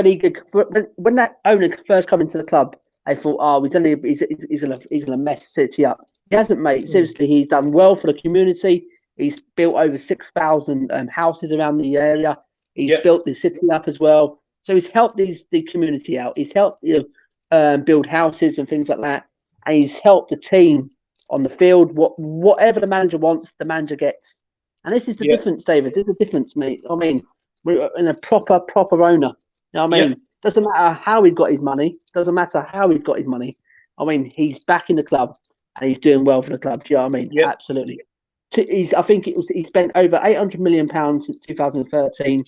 that owner first come into the club, they thought, oh, he's gonna mess City up. He hasn't, mate. Seriously, he's done well for the community. He's built over 6,000 houses around the area. He's built the city up as well. So he's helped the community out. He's helped build houses and things like that. And he's helped the team on the field. Whatever the manager wants, the manager gets. And this is the difference, David. This is the difference, mate. I mean, we're in a proper owner. You know what I mean? Doesn't matter how he's got his money. Doesn't matter how he's got his money. I mean, he's back in the club and he's doing well for the club. Do you know what I mean? Absolutely. I think he spent over £800 million since 2013,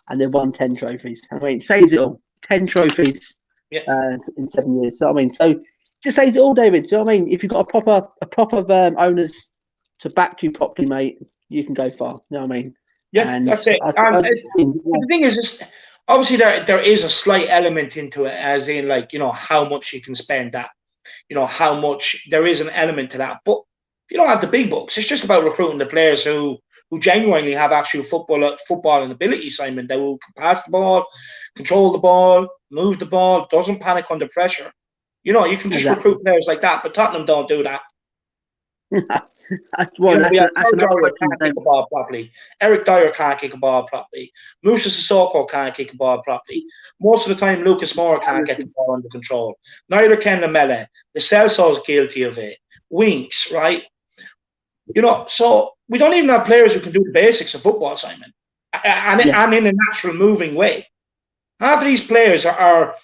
and they've won 10 trophies. I mean, it says it all. 10 trophies in 7 years. So I mean, so just says it all, David. So I mean, if you've got a proper owners to back you properly, mate, you can go far. You know what I mean? Yeah, and that's it. The thing is, obviously there is a slight element into it, as in, like, you know, how much you can spend that, you know, how much there is an element to that. But if you don't have the big bucks, it's just about recruiting the players who genuinely have actual footballing ability, Simon. They will pass the ball, control the ball, move the ball, doesn't panic under pressure. You know, you can just recruit players like that, but Tottenham don't do that. Eric Dyer can't kick a ball properly. Eric Dyer can't kick a ball properly. Moussa Sissoko can't kick a ball properly. Most of the time, Lucas Moura can't get the ball under control. Neither can Lamela. The Celso's guilty of it. Winks, right? You know, so we don't even have players who can do the basics of football, Simon, and in a natural moving way. Half of these players are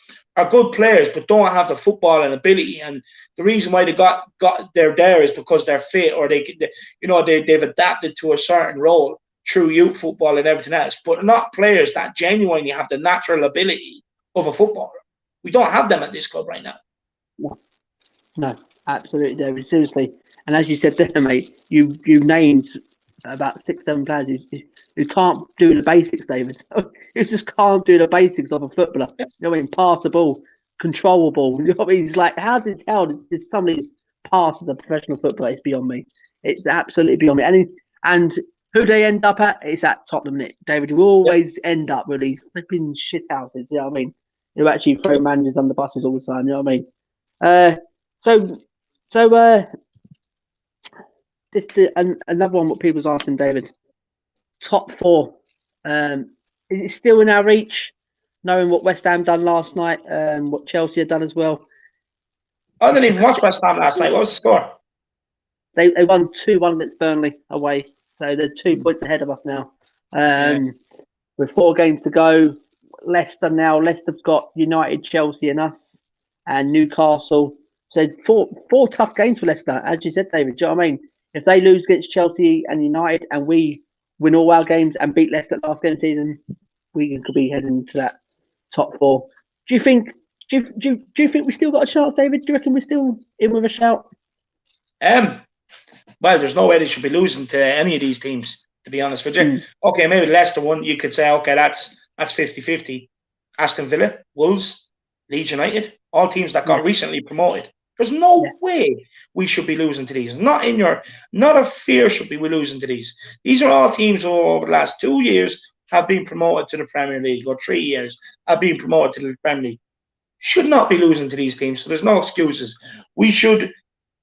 good players, but don't have the footballing ability. And the reason why they they're there is because they're fit, or they've adapted to a certain role through youth football and everything else. But not players that genuinely have the natural ability of a footballer. We don't have them at this club right now. No, absolutely, David. Seriously, and as you said there, mate, you named about 6, 7 players who can't do the basics, David. Who just can't do the basics of a footballer. You know what I mean? Pass the ball, control the ball. You know what I mean? It's like, how did somebody's pass as a professional footballer? It's beyond me. It's absolutely beyond me. And who they end up at? It's at Tottenham, David. You always end up with these flipping shit houses. You know what I mean? Who actually throw managers under buses all the time. You know what I mean? So this another one. What people's asking, David. Top 4. Is it still in our reach? Knowing what West Ham done last night, what Chelsea had done as well. I didn't even watch West Ham last night. What was the score? They won 2-1 against Burnley away, so they're 2 points ahead of us now. With 4 games to go, Leicester now. Leicester's got United, Chelsea, and us, and Newcastle. So four tough games for Leicester, as you said, David. Do you know what I mean? If they lose against Chelsea and United, and we win all our games and beat Leicester last game of the season, we could be heading into that top 4. Do you think? Do you think we still got a chance, David? Do you reckon we're still in with a shout? Well, there's no way they should be losing to any of these teams, to be honest with you. Okay, maybe the Leicester one, you could say, okay, that's 50-50. Aston Villa, Wolves, Leeds United, all teams that got recently promoted. There's no way we should be losing to these. Not a fear should be we losing to these. These are all teams who over the last 2 years have been promoted to the Premier League, or 3 years have been promoted to the Premier League. Should not be losing to these teams, so there's no excuses. We should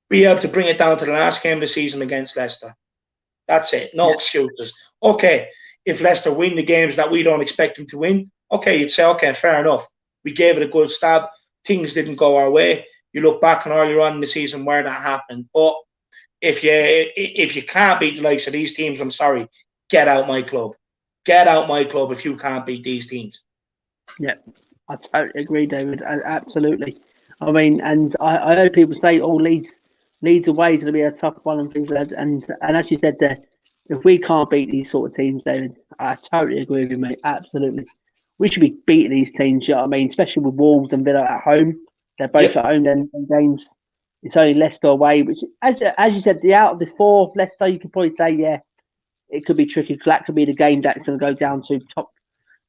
be able to bring it down to the last game of the season against Leicester. That's it. No excuses. Okay, if Leicester win the games that we don't expect them to win, okay, you'd say, okay, fair enough. We gave it a good stab. Things didn't go our way. You look back on earlier on in the season where that happened. But if you can't beat the likes of these teams, I'm sorry, get out my club. Get out my club if you can't beat these teams. Yeah, I totally agree, David. Absolutely. I mean, and I heard people say, "Oh, Leeds away is going to be a tough one," and things like that. And as you said there, if we can't beat these sort of teams, David, I totally agree with you, mate. Absolutely, we should be beating these teams. You know what I mean? Especially with Wolves and Villa at home. They're both at home. Then games. It's only Leicester away, which, as you said, the out of the 4, Leicester, you could probably say, it could be tricky because that could be the game that's going to go down to top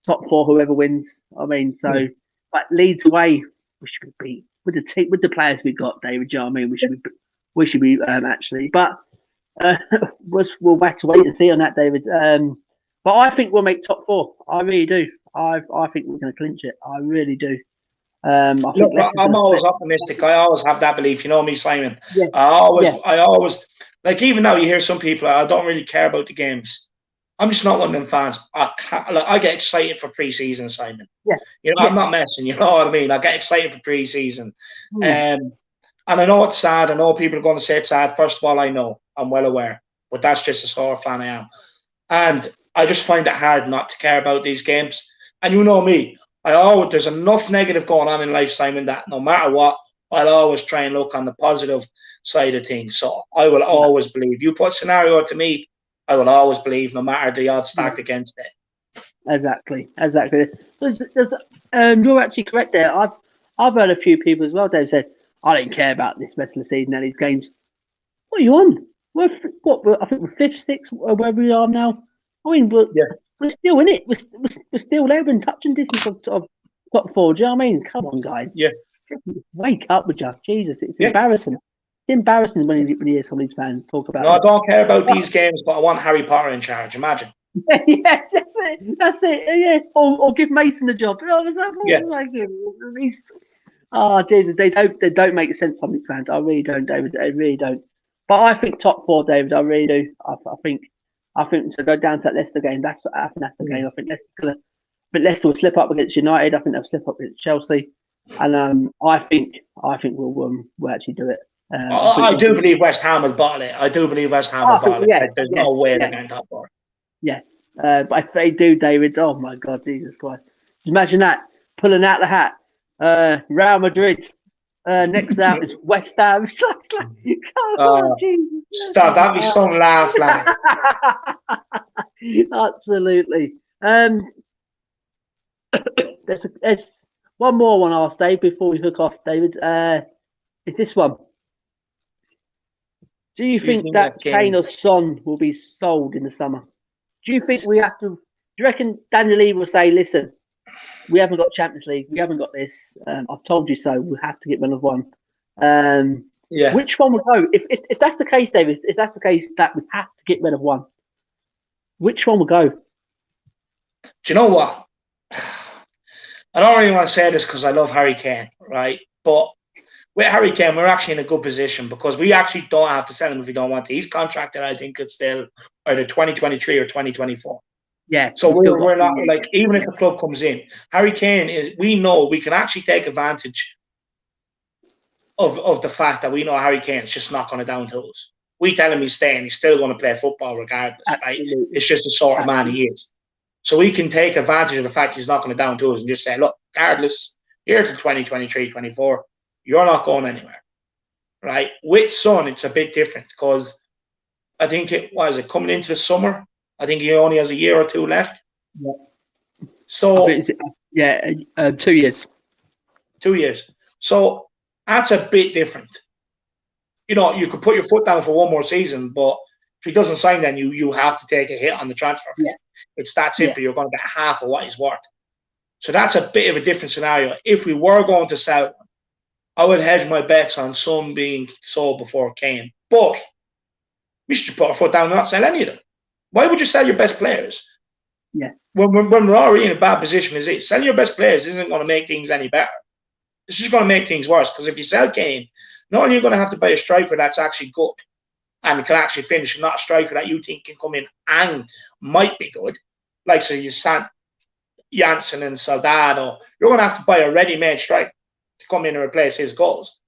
4, whoever wins. I mean, so but Leeds away, we should be beat with the players we've got, David. Do you know what I mean? We should be actually, but we'll have to wait and see on that, David. But I think we'll make top 4. I really do. I think we're going to clinch it. I really do. I'm always optimistic. I always have that belief. You know me, Simon. Yeah. I always like, even now you hear some people, I don't really care about the games. I'm just not one of them fans. I get excited for pre-season, Simon. Yeah. You know, I'm not messing. You know what I mean? I get excited for pre-season. And I know it's sad. I know people are going to say it's sad. First of all, I know. I'm well aware. But that's just a sort of fan I am. And I just find it hard not to care about these games. And you know me. There's enough negative going on in life, Simon, that no matter what, I'll always try and look on the positive side of things. So I will always believe. You put scenario to me, I will always believe, no matter the odds stacked against it. Exactly. You're actually correct there. I've heard a few people as well. They've said, I don't care about this rest of the season and these games. What are you on? I think we're 5th, 6th, where we are now. I mean, we're still in it. We're still there and touching distance of top 4. Do you know what I mean? Come on, guys. Yeah. Wake up with us. Jesus, it's embarrassing. It's embarrassing when you hear some of these fans talk about I don't care about these games, but I want Harry Potter in charge. Imagine. Yeah, that's it. Yeah. Or give Mason a job. Jesus, they don't make sense, some of these fans. I really don't, David. They really don't. But I think top 4, David. I really do. I think to go down to that Leicester game. That's what happened. That's the game. I think Leicester will slip up against United. I think they'll slip up against Chelsea, and I think we'll actually do it. I do believe West Ham will bottle it. I do believe West Ham will bottle it. There's no way they're going to top 4. Yeah, but if they do, David, oh my God, Jesus Christ! Imagine that, pulling out the hat. Real Madrid. Next out is West Ham. Come on, Jesus. Stop! That'd be some laugh, lad. Absolutely. There's one more one I'll say before we hook off, David. Is this one? Do you think that Kane or Son will be sold in the summer? Do you think we have to? Do you reckon Daniel Levy will say, "Listen, we haven't got Champions League, we haven't got this. I've told you so. We have to get rid of one." Yeah. Which one will go? If that's the case, David, if that's the case that we have to get rid of one, which one will go? Do you know what? I don't really want to say this because I love Harry Kane, right? But with Harry Kane, we're actually in a good position because we actually don't have to sell him if we don't want to. He's contracted, I think it's still either 2023 or 2024. Yeah. So we're not like, even if the club comes in, Harry Kane is. We know we can actually take advantage of the fact that we know Harry Kane's just not going to down tools. We tell him he's staying, he's still going to play football regardless, right? It's just the sort of man he is. So we can take advantage of the fact he's not going to down tools and just say, look, regardless, here to 2023, 24, you're not going anywhere, right? With Son, it's a bit different because I think it was coming into the summer. I think he only has a year or two left. Yeah. So 2 years. 2 years. So that's a bit different. You know, you could put your foot down for one more season, but if he doesn't sign, then you have to take a hit on the transfer fee. Yeah. It's that simple. Yeah. You're going to get half of what he's worth. So that's a bit of a different scenario. If we were going to sell, I would hedge my bets on Son being sold before Kane. But we should put our foot down and not sell any of them. Why would you sell your best players? Yeah. When we're already in a bad position as it, selling your best players isn't going to make things any better. It's just going to make things worse. Because if you sell Kane, not only are you going to have to buy a striker that's actually good and can actually finish, not a striker that you think can come in and might be good, like so you Janssen and Soldado, you're going to have to buy a ready-made striker to come in and replace his goals.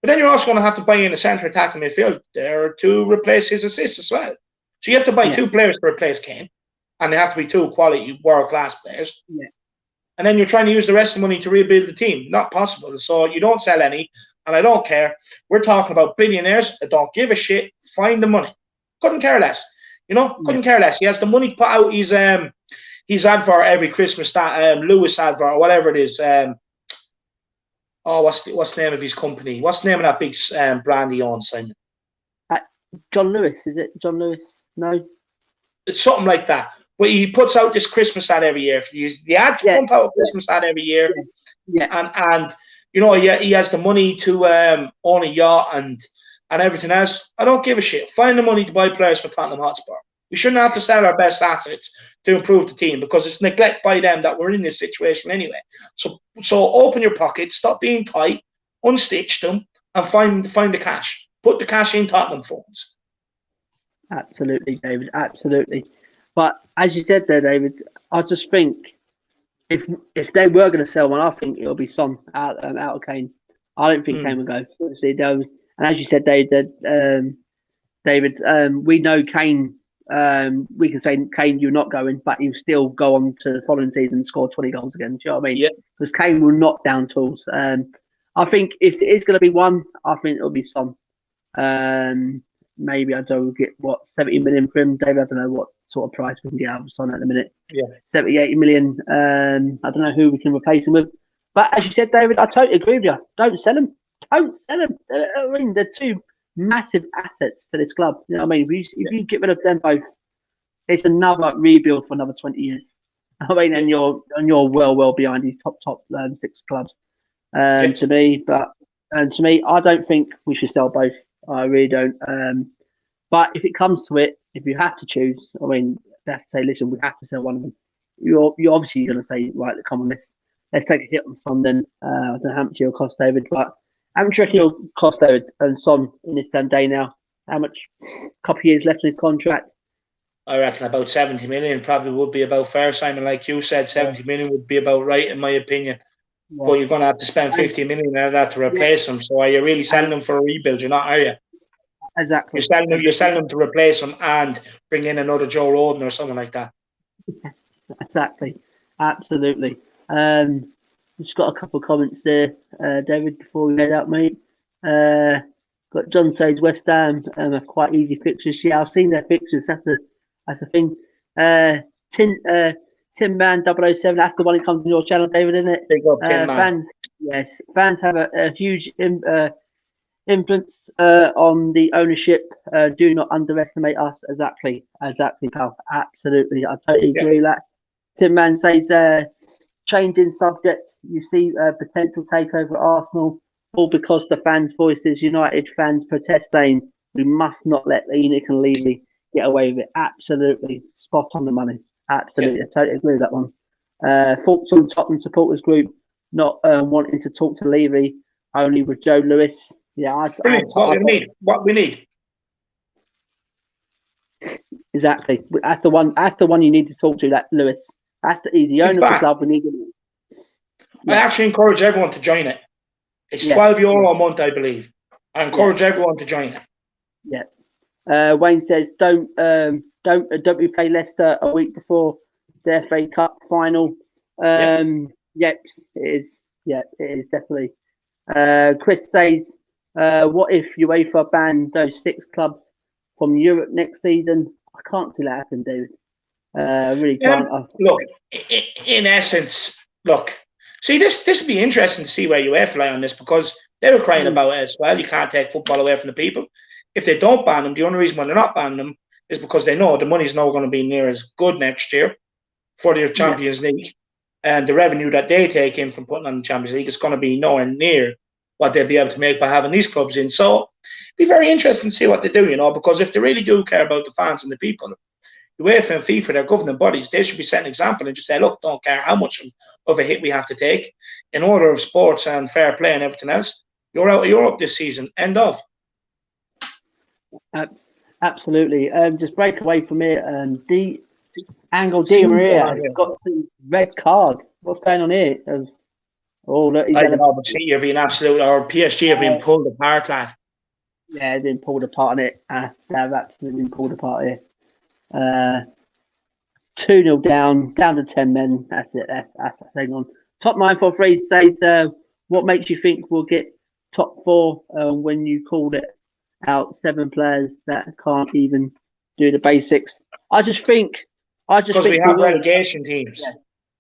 But then you're also going to have to buy in a centre attacking midfield there to replace his assists as well. So you have to buy two players to replace Kane, and they have to be two quality world-class players. Yeah. And then you're trying to use the rest of the money to rebuild the team. Not possible. So you don't sell any, and I don't care. We're talking about billionaires that don't give a shit. Find the money. Couldn't care less. You know, couldn't care less. He has the money to put out his advert every Christmas, Lewis advert or whatever it is. What's the name of his company? What's the name of that big brand he owns, Simon? John Lewis, is it? John Lewis? No. It's something like that. But he puts out this Christmas ad every year. The ad to pump out a Christmas ad every year. Yeah. And you know, he has the money to own a yacht and everything else. I don't give a shit. Find the money to buy players for Tottenham Hotspur. We shouldn't have to sell our best assets to improve the team because it's neglect by them that we're in this situation anyway. So open your pockets, stop being tight, unstitch them, and find the cash. Put the cash in Tottenham funds. Absolutely, David. Absolutely. But as you said there, David, I just think if they were going to sell one, I think it'll be Son out of Kane. I don't think Kane will go. Obviously, and as you said, David, we know Kane. We can say Kane, you're not going, but you still go on to the following season and score 20 goals again. Do you know what I mean? Yeah. Because Kane will knock down tools. I think if it is going to be one, I think it'll be Son. Maybe I don't get 70 million for him, David. I don't know what sort of price we can get out of Son at the minute. Yeah, 70, 80 million. I don't know who we can replace him with. But as you said, David, I totally agree with you. Don't sell him. Don't sell him. I mean, they're two massive assets to this club. You know what I mean? If you get rid of them both, it's another rebuild for another 20 years. I mean, and you're well behind these top 6 clubs. To me, I don't think we should sell both. I really don't. But if it comes to it, if you have to choose, I mean, they have to say, listen, we have to sell one of them. You're obviously going to say, right, come on, let's take a hit on Son then. I don't know how much it'll cost, David, but how much do you reckon it'll cost, David, and Son in this day now? How much? Couple of years left in his contract? I reckon about 70 million probably would be about fair, Simon. Like you said, 70 million would be about right, in my opinion. Yeah. But you're going to have to spend 50 million out of that to replace them. So are you really selling them for a rebuild? You're not, are you? Exactly. You're selling them to replace them and bring in another Joe Roden or something like that. Exactly. Absolutely. Just got a couple of comments there, David, before we head out, mate. Got John says West Ham are quite easy fixtures. Yeah, I've seen their fixtures. That's the thing. Tin Man 007. That's the one that comes on your channel, David, isn't it? Big up, Tin Man. Fans have a huge influence on the ownership. Do not underestimate us. Exactly, pal. Absolutely, I totally agree with that. Tim Man says, changing subject. You see potential takeover at Arsenal, all because the fans' voices. United fans protesting. We must not let Enoch and Levy get away with it. Absolutely, spot on the money. Absolutely, I totally agree with that one. Thoughts on Tottenham supporters group not wanting to talk to Levy, only with Joe Lewis. Yeah, what we need. Exactly. That's the one. That's the one you need to talk to. That Lewis. He's the owner of the club. We need him. I actually encourage everyone to join it. It's €12 a month, I believe. I encourage everyone to join it. Yeah. Wayne says, don't we play Leicester a week before the FA Cup final? Yep, it is. Yeah, it is definitely. Chris says, what if UEFA banned those 6 clubs from Europe next season? I can't see that happen, David. I really can't. Look, in essence, see, this would be interesting to see where UEFA lie on this, because they were crying about it as well. You can't take football away from the people. If they don't ban them, the only reason why they're not banning them is because they know the money's not going to be near as good next year for the Champions League. And the revenue that they take in from putting on the Champions League is going to be nowhere near what they'll be able to make by having these clubs in. So it'll be very interesting to see what they do, because if they really do care about the fans and the people, UEFA and FIFA, their governing bodies, they should be setting an example and just say, look, don't care how much of a hit we have to take. In order of sports and fair play and everything else, you're out of Europe this season. End of. Absolutely. Just break away from it. Angel Di Maria has got the red card. What's going on here? I don't know, but City are being absolute, or PSG are being pulled apart, lad. Yeah, they've been pulled apart on it. They've absolutely been pulled apart here. 2-0 down to 10 men. That's it. That's the thing on. Top 943 says, what makes you think we'll get top 4 when you called it out 7 players that can't even do the basics? I just think because we have relegation teams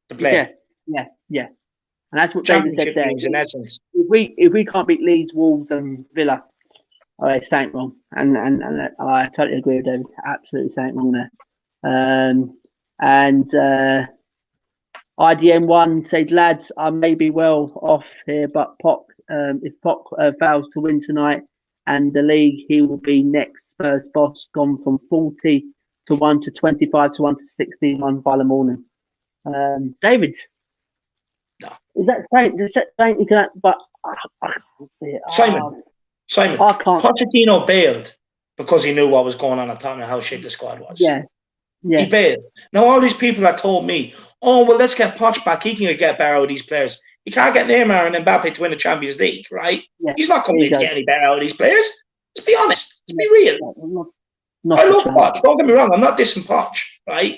to play. Yeah. And that's what David said there. In essence, if we can't beat Leeds, Wolves, and Villa, it's something wrong. And I totally agree with David. Absolutely something wrong there. IDM1 said, lads, I may be well off here, but if Poch fails to win tonight and the league, he will be next Spurs boss, gone from 40 to 1 to 25 to 1 to 61 by the morning. David, is that saying you can? But I can't see it. Simon, I can't. Pochettino bailed because he knew what was going on at Tottenham, how shit the squad was. Yeah. He bailed. Now all these people that told me, oh well, let's get Poch back. He can get better out of these players. You can't get Neymar and Mbappe to win the Champions League, right? Yeah. He's not coming in to get any better out of these players. Let's be honest. Let's be real. I love Poch. Don't get me wrong. I'm not dissing Poch, right?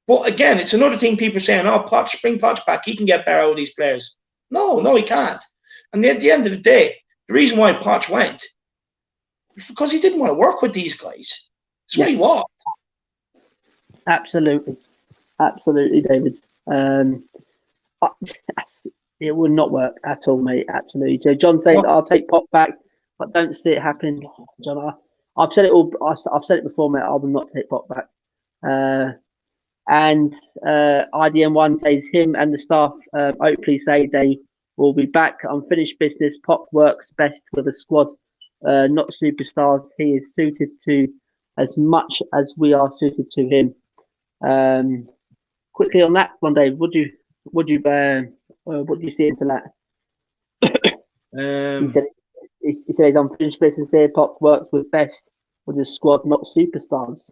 But again, it's another thing people saying, oh, Poch, bring Poch back. He can get better out of these players. No, he can't. And at the end of the day, the reason why Poch went was because he didn't want to work with these guys. That's what he was. Absolutely, David. It would not work at all, mate. Absolutely. So John said, "I'll take Pop back, but don't see it happen." John, I've said it all. I've said it before, mate. I will not take Pop back. And IDM1 says him and the staff hopefully say they will be back. Unfinished business. Pop works best with a squad, not superstars. He is suited to as much as we are suited to him. Quickly on that one, Dave. What do you see into that? He said he's unfinished business here. Pop works with best with his squad, not superstars.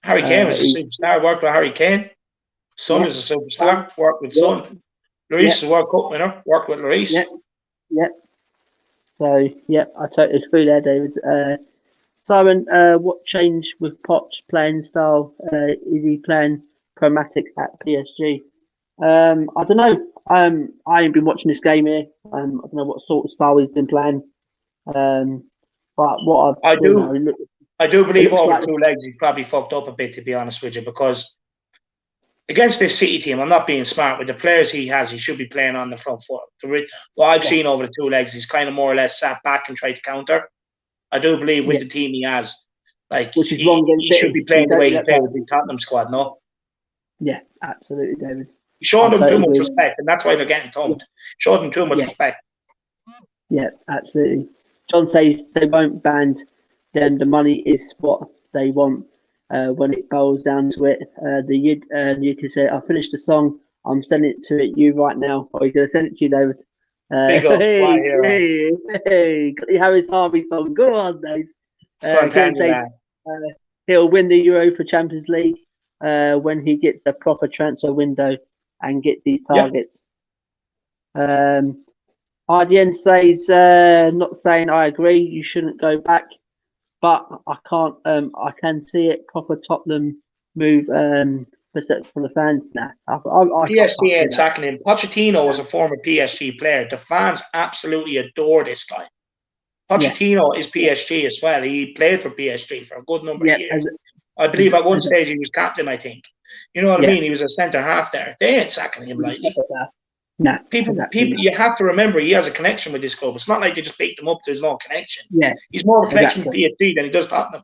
Harry Kane was a superstar. Worked with Harry Kane. Son is a superstar. Worked with Son. Lloris is a World Cup winner. Worked with Lloris. Yeah. So I totally agree there, David. Simon, what changed with Poch's playing style? Is he playing pragmatic at PSG? I don't know. I ain't been watching this game here. I don't know what sort of style he's been playing. But what I do believe over 2 legs he's probably fucked up a bit, to be honest with you, because against this City team, I'm not being smart. With the players he has, he should be playing on the front foot. What I've seen over the 2 legs, he's kind of more or less sat back and tried to counter. I do believe with the team he has, like, which is wrong. He should be playing the way he played with the Tottenham squad, no? Yeah, absolutely, David. He showed them too much respect, and that's why they're getting thumped. Showed them too much respect. Yeah, absolutely. John says they won't ban them. The money is what they want. When it boils down to it, you can say, "I finished the song. I'm sending it to you right now." Or you're gonna send it to you, David. Big up, hey, got the Harris Harvey song. Go on, Dave. Says, he'll win the Europa Champions League when he gets a proper transfer window and gets these targets. RDN says, not saying I agree, you shouldn't go back, but I can't. I can see it. Proper Tottenham move for the fans now. PSG ain't sacking him. Pochettino was a former PSG player. The fans absolutely adore this guy. Pochettino is PSG as well. He played for PSG for a good number of years. I believe at one stage he was captain, I think. You know what I mean? He was a centre half there. They ain't sacking him lightly. No, people, you have to remember he has a connection with this club. It's not like they just picked him up. There's no connection. Yeah, he's more of a connection with PSG than he does Tottenham.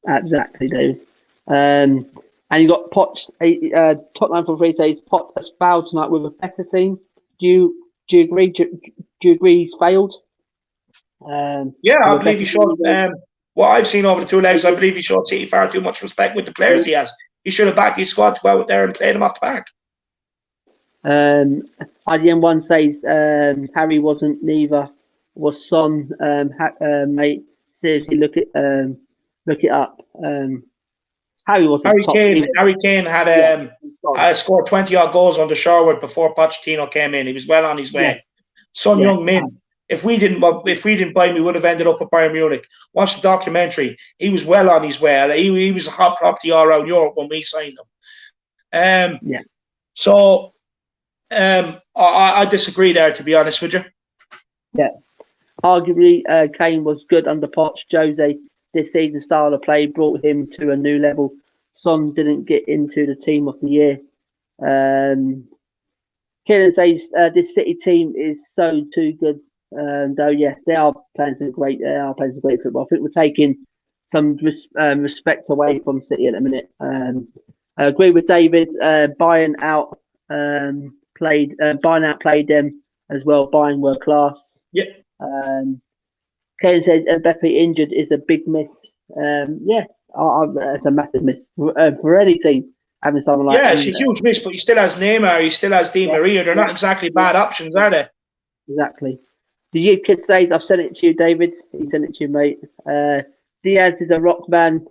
Exactly, Dave. And you got Potts. Tottenham for 3 days. Potts has failed tonight with a better team. Do you agree? Do you agree he's failed? Yeah, I believe he showed. What I've seen over the 2 legs, I believe he showed City far too much respect with the players he has. He should have backed his squad to go out there and play them off the back. IDM1 says Harry wasn't, neither was Son. Mate, seriously, look it up. Harry wasn't. Harry Kane had scored 20 odd goals under Sherwood before Pochettino came in. He was well on his way. Son Heung-min, if we didn't buy him, we would have ended up at Bayern Munich. Watch the documentary. He was well on his way. He was a hot property all around Europe when we signed him. So I disagree there, to be honest with you. Yeah. Arguably, Kane was good under Poch. Jose this season style of play brought him to a new level. Son didn't get into the team of the year. Kieran says this City team is so too good. Though, they are playing some great. They are playing some great football. I think we're taking some respect away from City at the minute. I agree with David. Bayern out played them as well. Bayern were class. Yeah. Kane said Mbappe injured is a big miss. It's a massive miss for any team having someone like. Yeah, it's a huge miss, but he still has Neymar. He still has Di Maria. They're not exactly bad options, are they? Exactly. The youth kid says, I've sent it to you, David. He sent it to you, mate. Diaz is a rock man.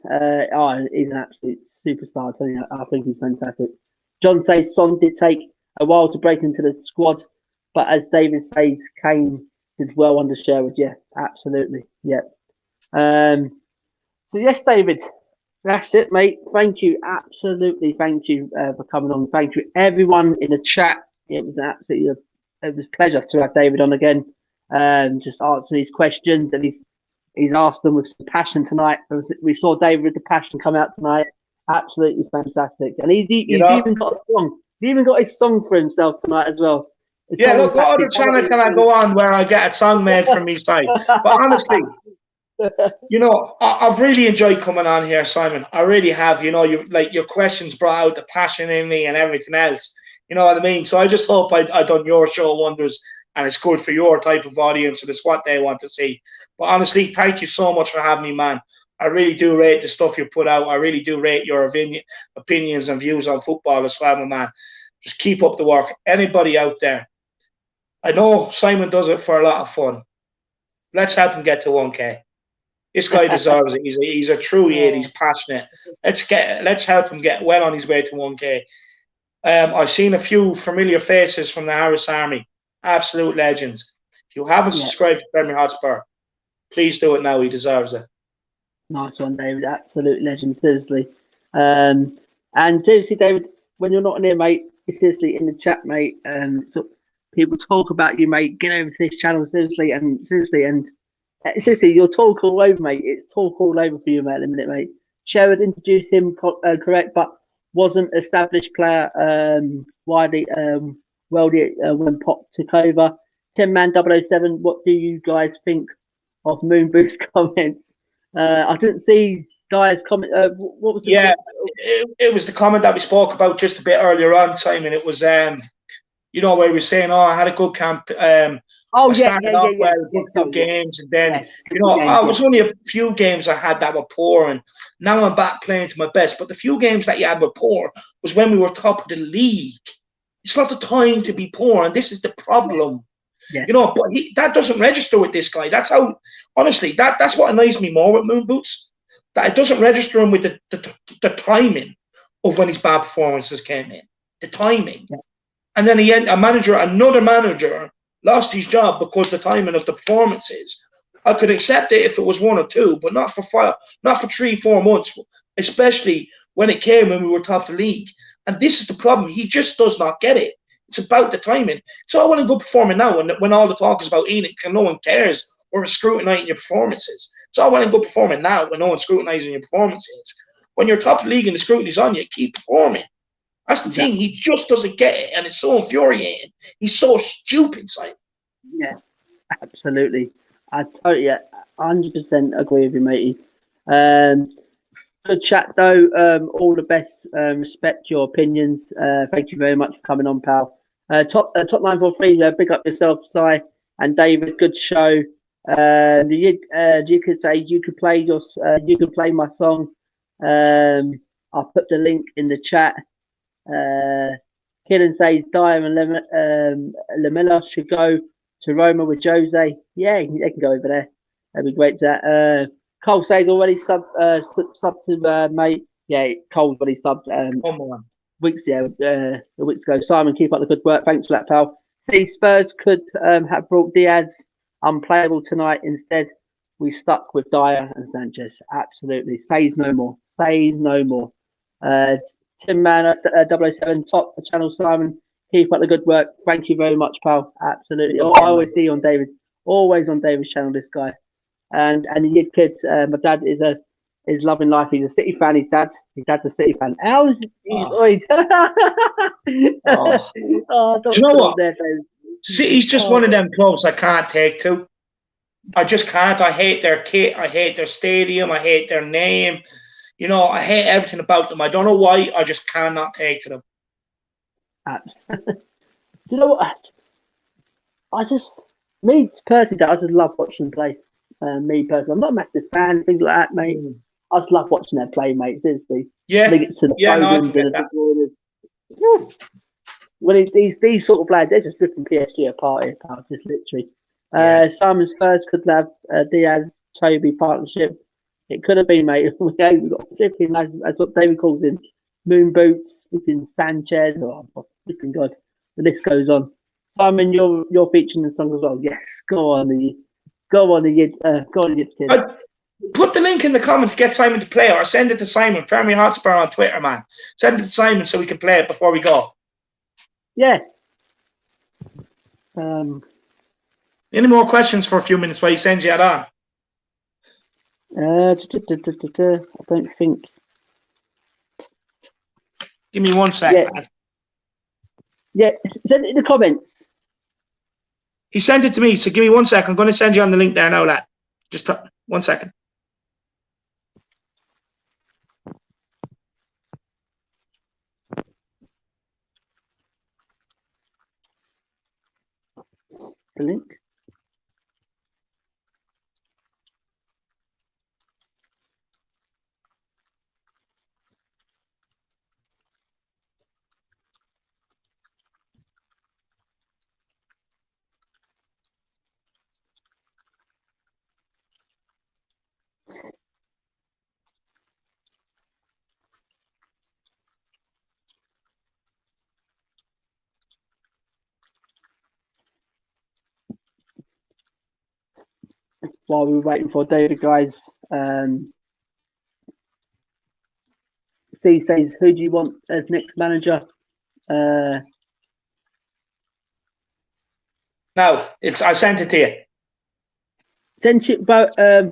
He's an absolute superstar. I think he's fantastic. John says Son did take a while to break into the squad, but as David says, Kane did well under Sherwood. Yeah, absolutely. Yeah. So yes, David, that's it, mate. Thank you. Absolutely. Thank you for coming on. Thank you, everyone in the chat. It was it was a pleasure to have David on again. Just answering these questions, and he's asked them with some passion tonight. We saw David with the passion come out tonight. Absolutely fantastic, and he's even got a song. He's even got his song for himself tonight as well. Look, what other channel can I go on where I get a song made from me side? But honestly, I've really enjoyed coming on here, Simon. I really have. Your questions brought out the passion in me and everything else. You know what I mean? So I just hope I done your show wonders. And it's good for your type of audience, and it's what they want to see. But honestly, thank you so much for having me, man. I really do rate the stuff you put out. I really do rate your opinions and views on football as well, my man. Just keep up the work. Anybody out there, I know Simon does it for a lot of fun. Let's help him get to 1K. This guy deserves it. He's a true idiot. He's passionate. Let's help him get well on his way to 1K. I've seen a few familiar faces from the Harris Army. Absolute legends. If you haven't subscribed to Premier Hotspur, please do it now. He deserves it. Nice one, David. Absolute legend, seriously. And seriously, David, when you're not in here, mate, seriously, in the chat, mate, so people talk about you, mate. Get over to this channel, seriously, you'll talk all over, mate. It's talk all over for you, mate, in a minute, mate. Sherwood introduced him correct, but wasn't established player widely wealthy when Pop took over. Tin Man 007, what do you guys think of Moon Booth's comments? I didn't see Dyer's comment. What was the it was the comment that we spoke about just a bit earlier on, Simon. It was you know, where he was saying, "Oh, I had a good camp. I started off well, good games, and then you know, it was only a few games I had that were poor, and now I'm back playing to my best. But the few games that you had were poor was when we were top of the league. It's not the time to be poor, and this is the problem." Yeah. You know, but that doesn't register with this guy. That's how, honestly, that's what annoys me more with Moon Boots. That it doesn't register him with the timing of when his bad performances came in. The timing. Yeah. And then another manager lost his job because the timing of the performances. I could accept it if it was 1 or 2, but not for 3-4 months, especially when it came when we were top of the league. And this is the problem. He just does not get it. It's about the timing. So I want to go performing now when all the talk is about Enoch and no one cares or is scrutinizing your performances. So I want to go performing now when no one's scrutinizing your performances. When you're top of the league and the scrutiny's on you, keep performing. That's the thing. He just doesn't get it, and it's so infuriating. He's so stupid, Simon. Yeah, absolutely. I totally, 100% agree with you, matey. Good chat, though. All the best. Respect your opinions. Thank you very much for coming on, pal. Top 943. Big up yourself, Si and David. Good show. You could say you could play my song. I'll put the link in the chat. Killen says Dyer and Lamella should go to Roma with Jose. Yeah, they can go over there. That'd be great. Cole says already sub to mate. Yeah, Cole's already subbed. Weeks ago. Simon, keep up the good work. Thanks for that, pal. See, Spurs could have brought Diaz unplayable tonight. Instead, we stuck with Dyer and Sanchez. Absolutely. Says no more. Says no more. Tim Man 007, top the channel, Simon. Keep up the good work. Thank you very much, pal. Absolutely. I always see you on David. Always on David's channel, this guy. And the kids, my dad is loving life. He's a City fan. His dad's a City fan. How's he? Do you know what? City's just one of them clubs I can't take to. I just can't. I hate their kit. I hate their stadium. I hate their name. You know, I hate everything about them. I don't know why. I just cannot take to them. You know what? Me personally, I just love watching them play. Me personally, I'm not a massive fan, things like that, mate. I just love watching their play, mate. Seriously. Yeah. Well, these sort of players, they're just ripping PSG apart here, pal. Just literally. Simon Spurs could have Diaz Toby partnership. It could have been, mate. We've got 15, as what David calls in Moon Boots, flipping Sanchez. Oh, flipping God. The list goes on. Simon, you're featuring the song as well. Yes, go on, kid. Put the link in the comment to get Simon to play it, or send it to Simon, Premier Hotspur on Twitter, man. Send it to Simon so we can play it before we go. Yeah. Any more questions for a few minutes while he sends you it on? I don't think. Give me 1 second. Yeah, send it in the comments. He sent it to me, so give me 1 second. I'm going to send you on the link there now, lad. Just 1 second. The link. While we're waiting for David, guys, C says, who do you want as next manager? No, I sent it to you. Sent it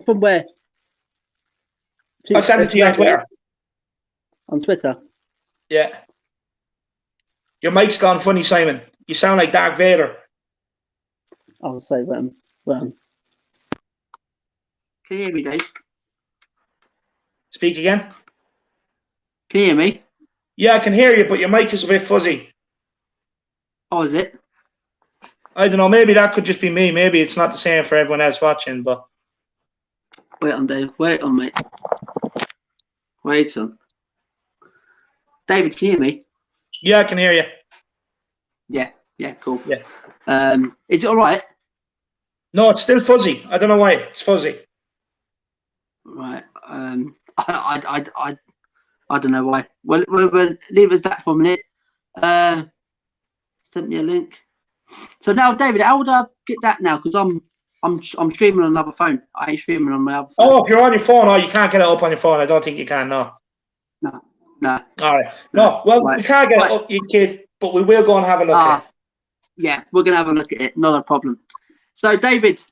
from where? I sent it to you on Twitter. On Twitter. Yeah. Your mic's gone funny, Simon. You sound like Darth Vader. I'll say when. Can you hear me, Dave? Speak again. Can you hear me? Yeah, I can hear you, but your mic is a bit fuzzy. Oh, is it? I don't know. Maybe that could just be me. Maybe it's not the same for everyone else watching, but... Wait on, Dave. Wait on, mate. Wait on. David, can you hear me? Yeah, I can hear you. Yeah, cool. Yeah. Is it all right? No, it's still fuzzy. I don't know why. It's fuzzy. Right. I don't know why. Well, leave us that for a minute. Sent me a link. So now, David, how would I get that now? Because I'm streaming on another phone. I ain't streaming on my other phone. Oh, if you're on your phone, you can't get it up on your phone. I don't think you can, no. No. All right. No, well, right. we can't get it up, you kid, but we will go and have a look at it. Yeah, we're going to have a look at it. Not a problem. So, David,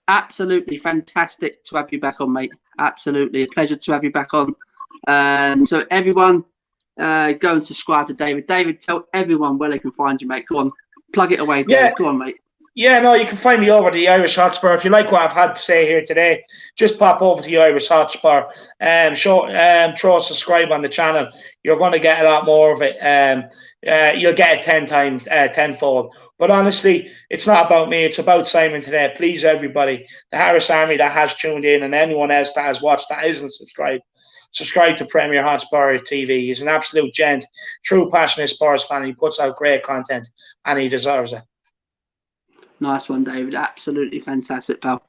absolutely fantastic to have you back on, mate. Absolutely. A pleasure to have you back on. So, everyone, go and subscribe to David. David, tell everyone where they can find you, mate. Go on. Plug it away, David. Yeah. Go on, mate. Yeah, no, you can find me over the Irish Hotspur. If you like what I've had to say here today, just pop over to the Irish Hotspur and throw a subscribe on the channel. You're going to get a lot more of it. You'll get it tenfold. But honestly, it's not about me. It's about Simon today. Please, everybody, the Harris Army that has tuned in and anyone else that has watched that isn't subscribed, subscribe to Premier Hotspur TV. He's an absolute gent, true passionate sports fan. He puts out great content and he deserves it. Nice one, David. Absolutely fantastic, pal.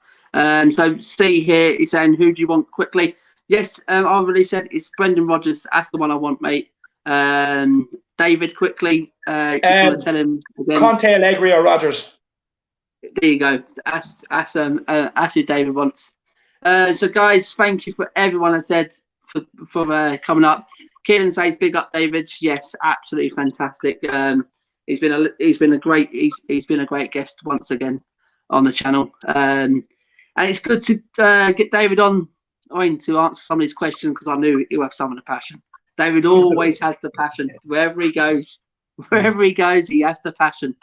So see here, he's saying, who do you want quickly? Yes, I've already said it's Brendan Rodgers. That's the one I want, mate. David, quickly, if you want to tell him again. Conte, Allegri or Rodgers? There you go. That's who David wants. So, guys, thank you for everyone I said for coming up. Kieran says, big up, David. Yes, absolutely fantastic. He's been a great guest once again on the channel, and it's good to get David on to answer some of these questions because I knew he'll have some of the passion. David always has the passion wherever he goes. He has the passion.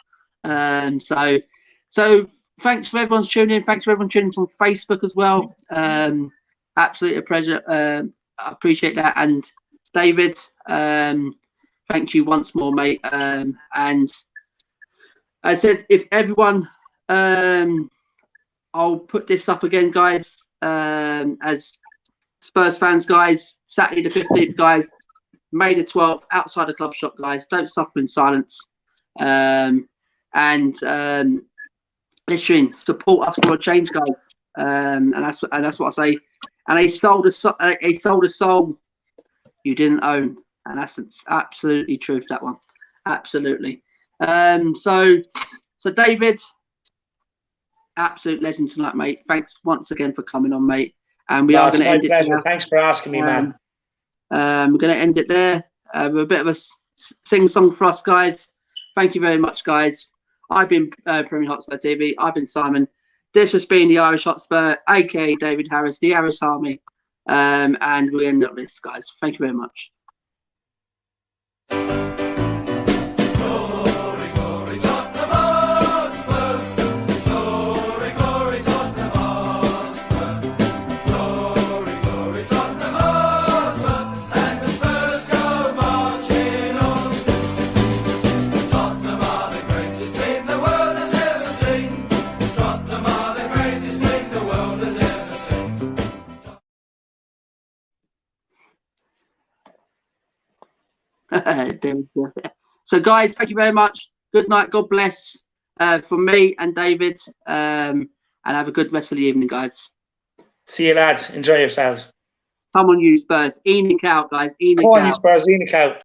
So thanks for everyone's tuning in. Thanks for everyone tuning in from Facebook as well. Absolutely a pleasure. I appreciate that. And David, thank you once more, mate. And I said, if everyone, I'll put this up again, guys, as Spurs fans, guys, Saturday the 15th, guys, May the 12th, outside the club shop, guys. Don't suffer in silence. Listen, support us for a change, guys. And that's what I say. And they sold a soul you didn't own. And that's absolutely truth, that one. Absolutely. So David, absolute legend tonight, mate. Thanks once again for coming on, mate. And we are going to end it there. Thanks for asking me, man. We're going to end it there. A bit of a sing-song for us, guys. Thank you very much, guys. I've been Premier Hotspur TV. I've been Simon. This has been the Irish Hotspur, aka David Harris, the Harris Army. And we end up this, guys. Thank you very much. So, guys, thank you very much. Good night. God bless from me and David. And have a good rest of the evening, guys. See you, lads. Enjoy yourselves. Come on, you Spurs. Enoch out, guys. Enoch out. Come on, you Spurs. Enoch out.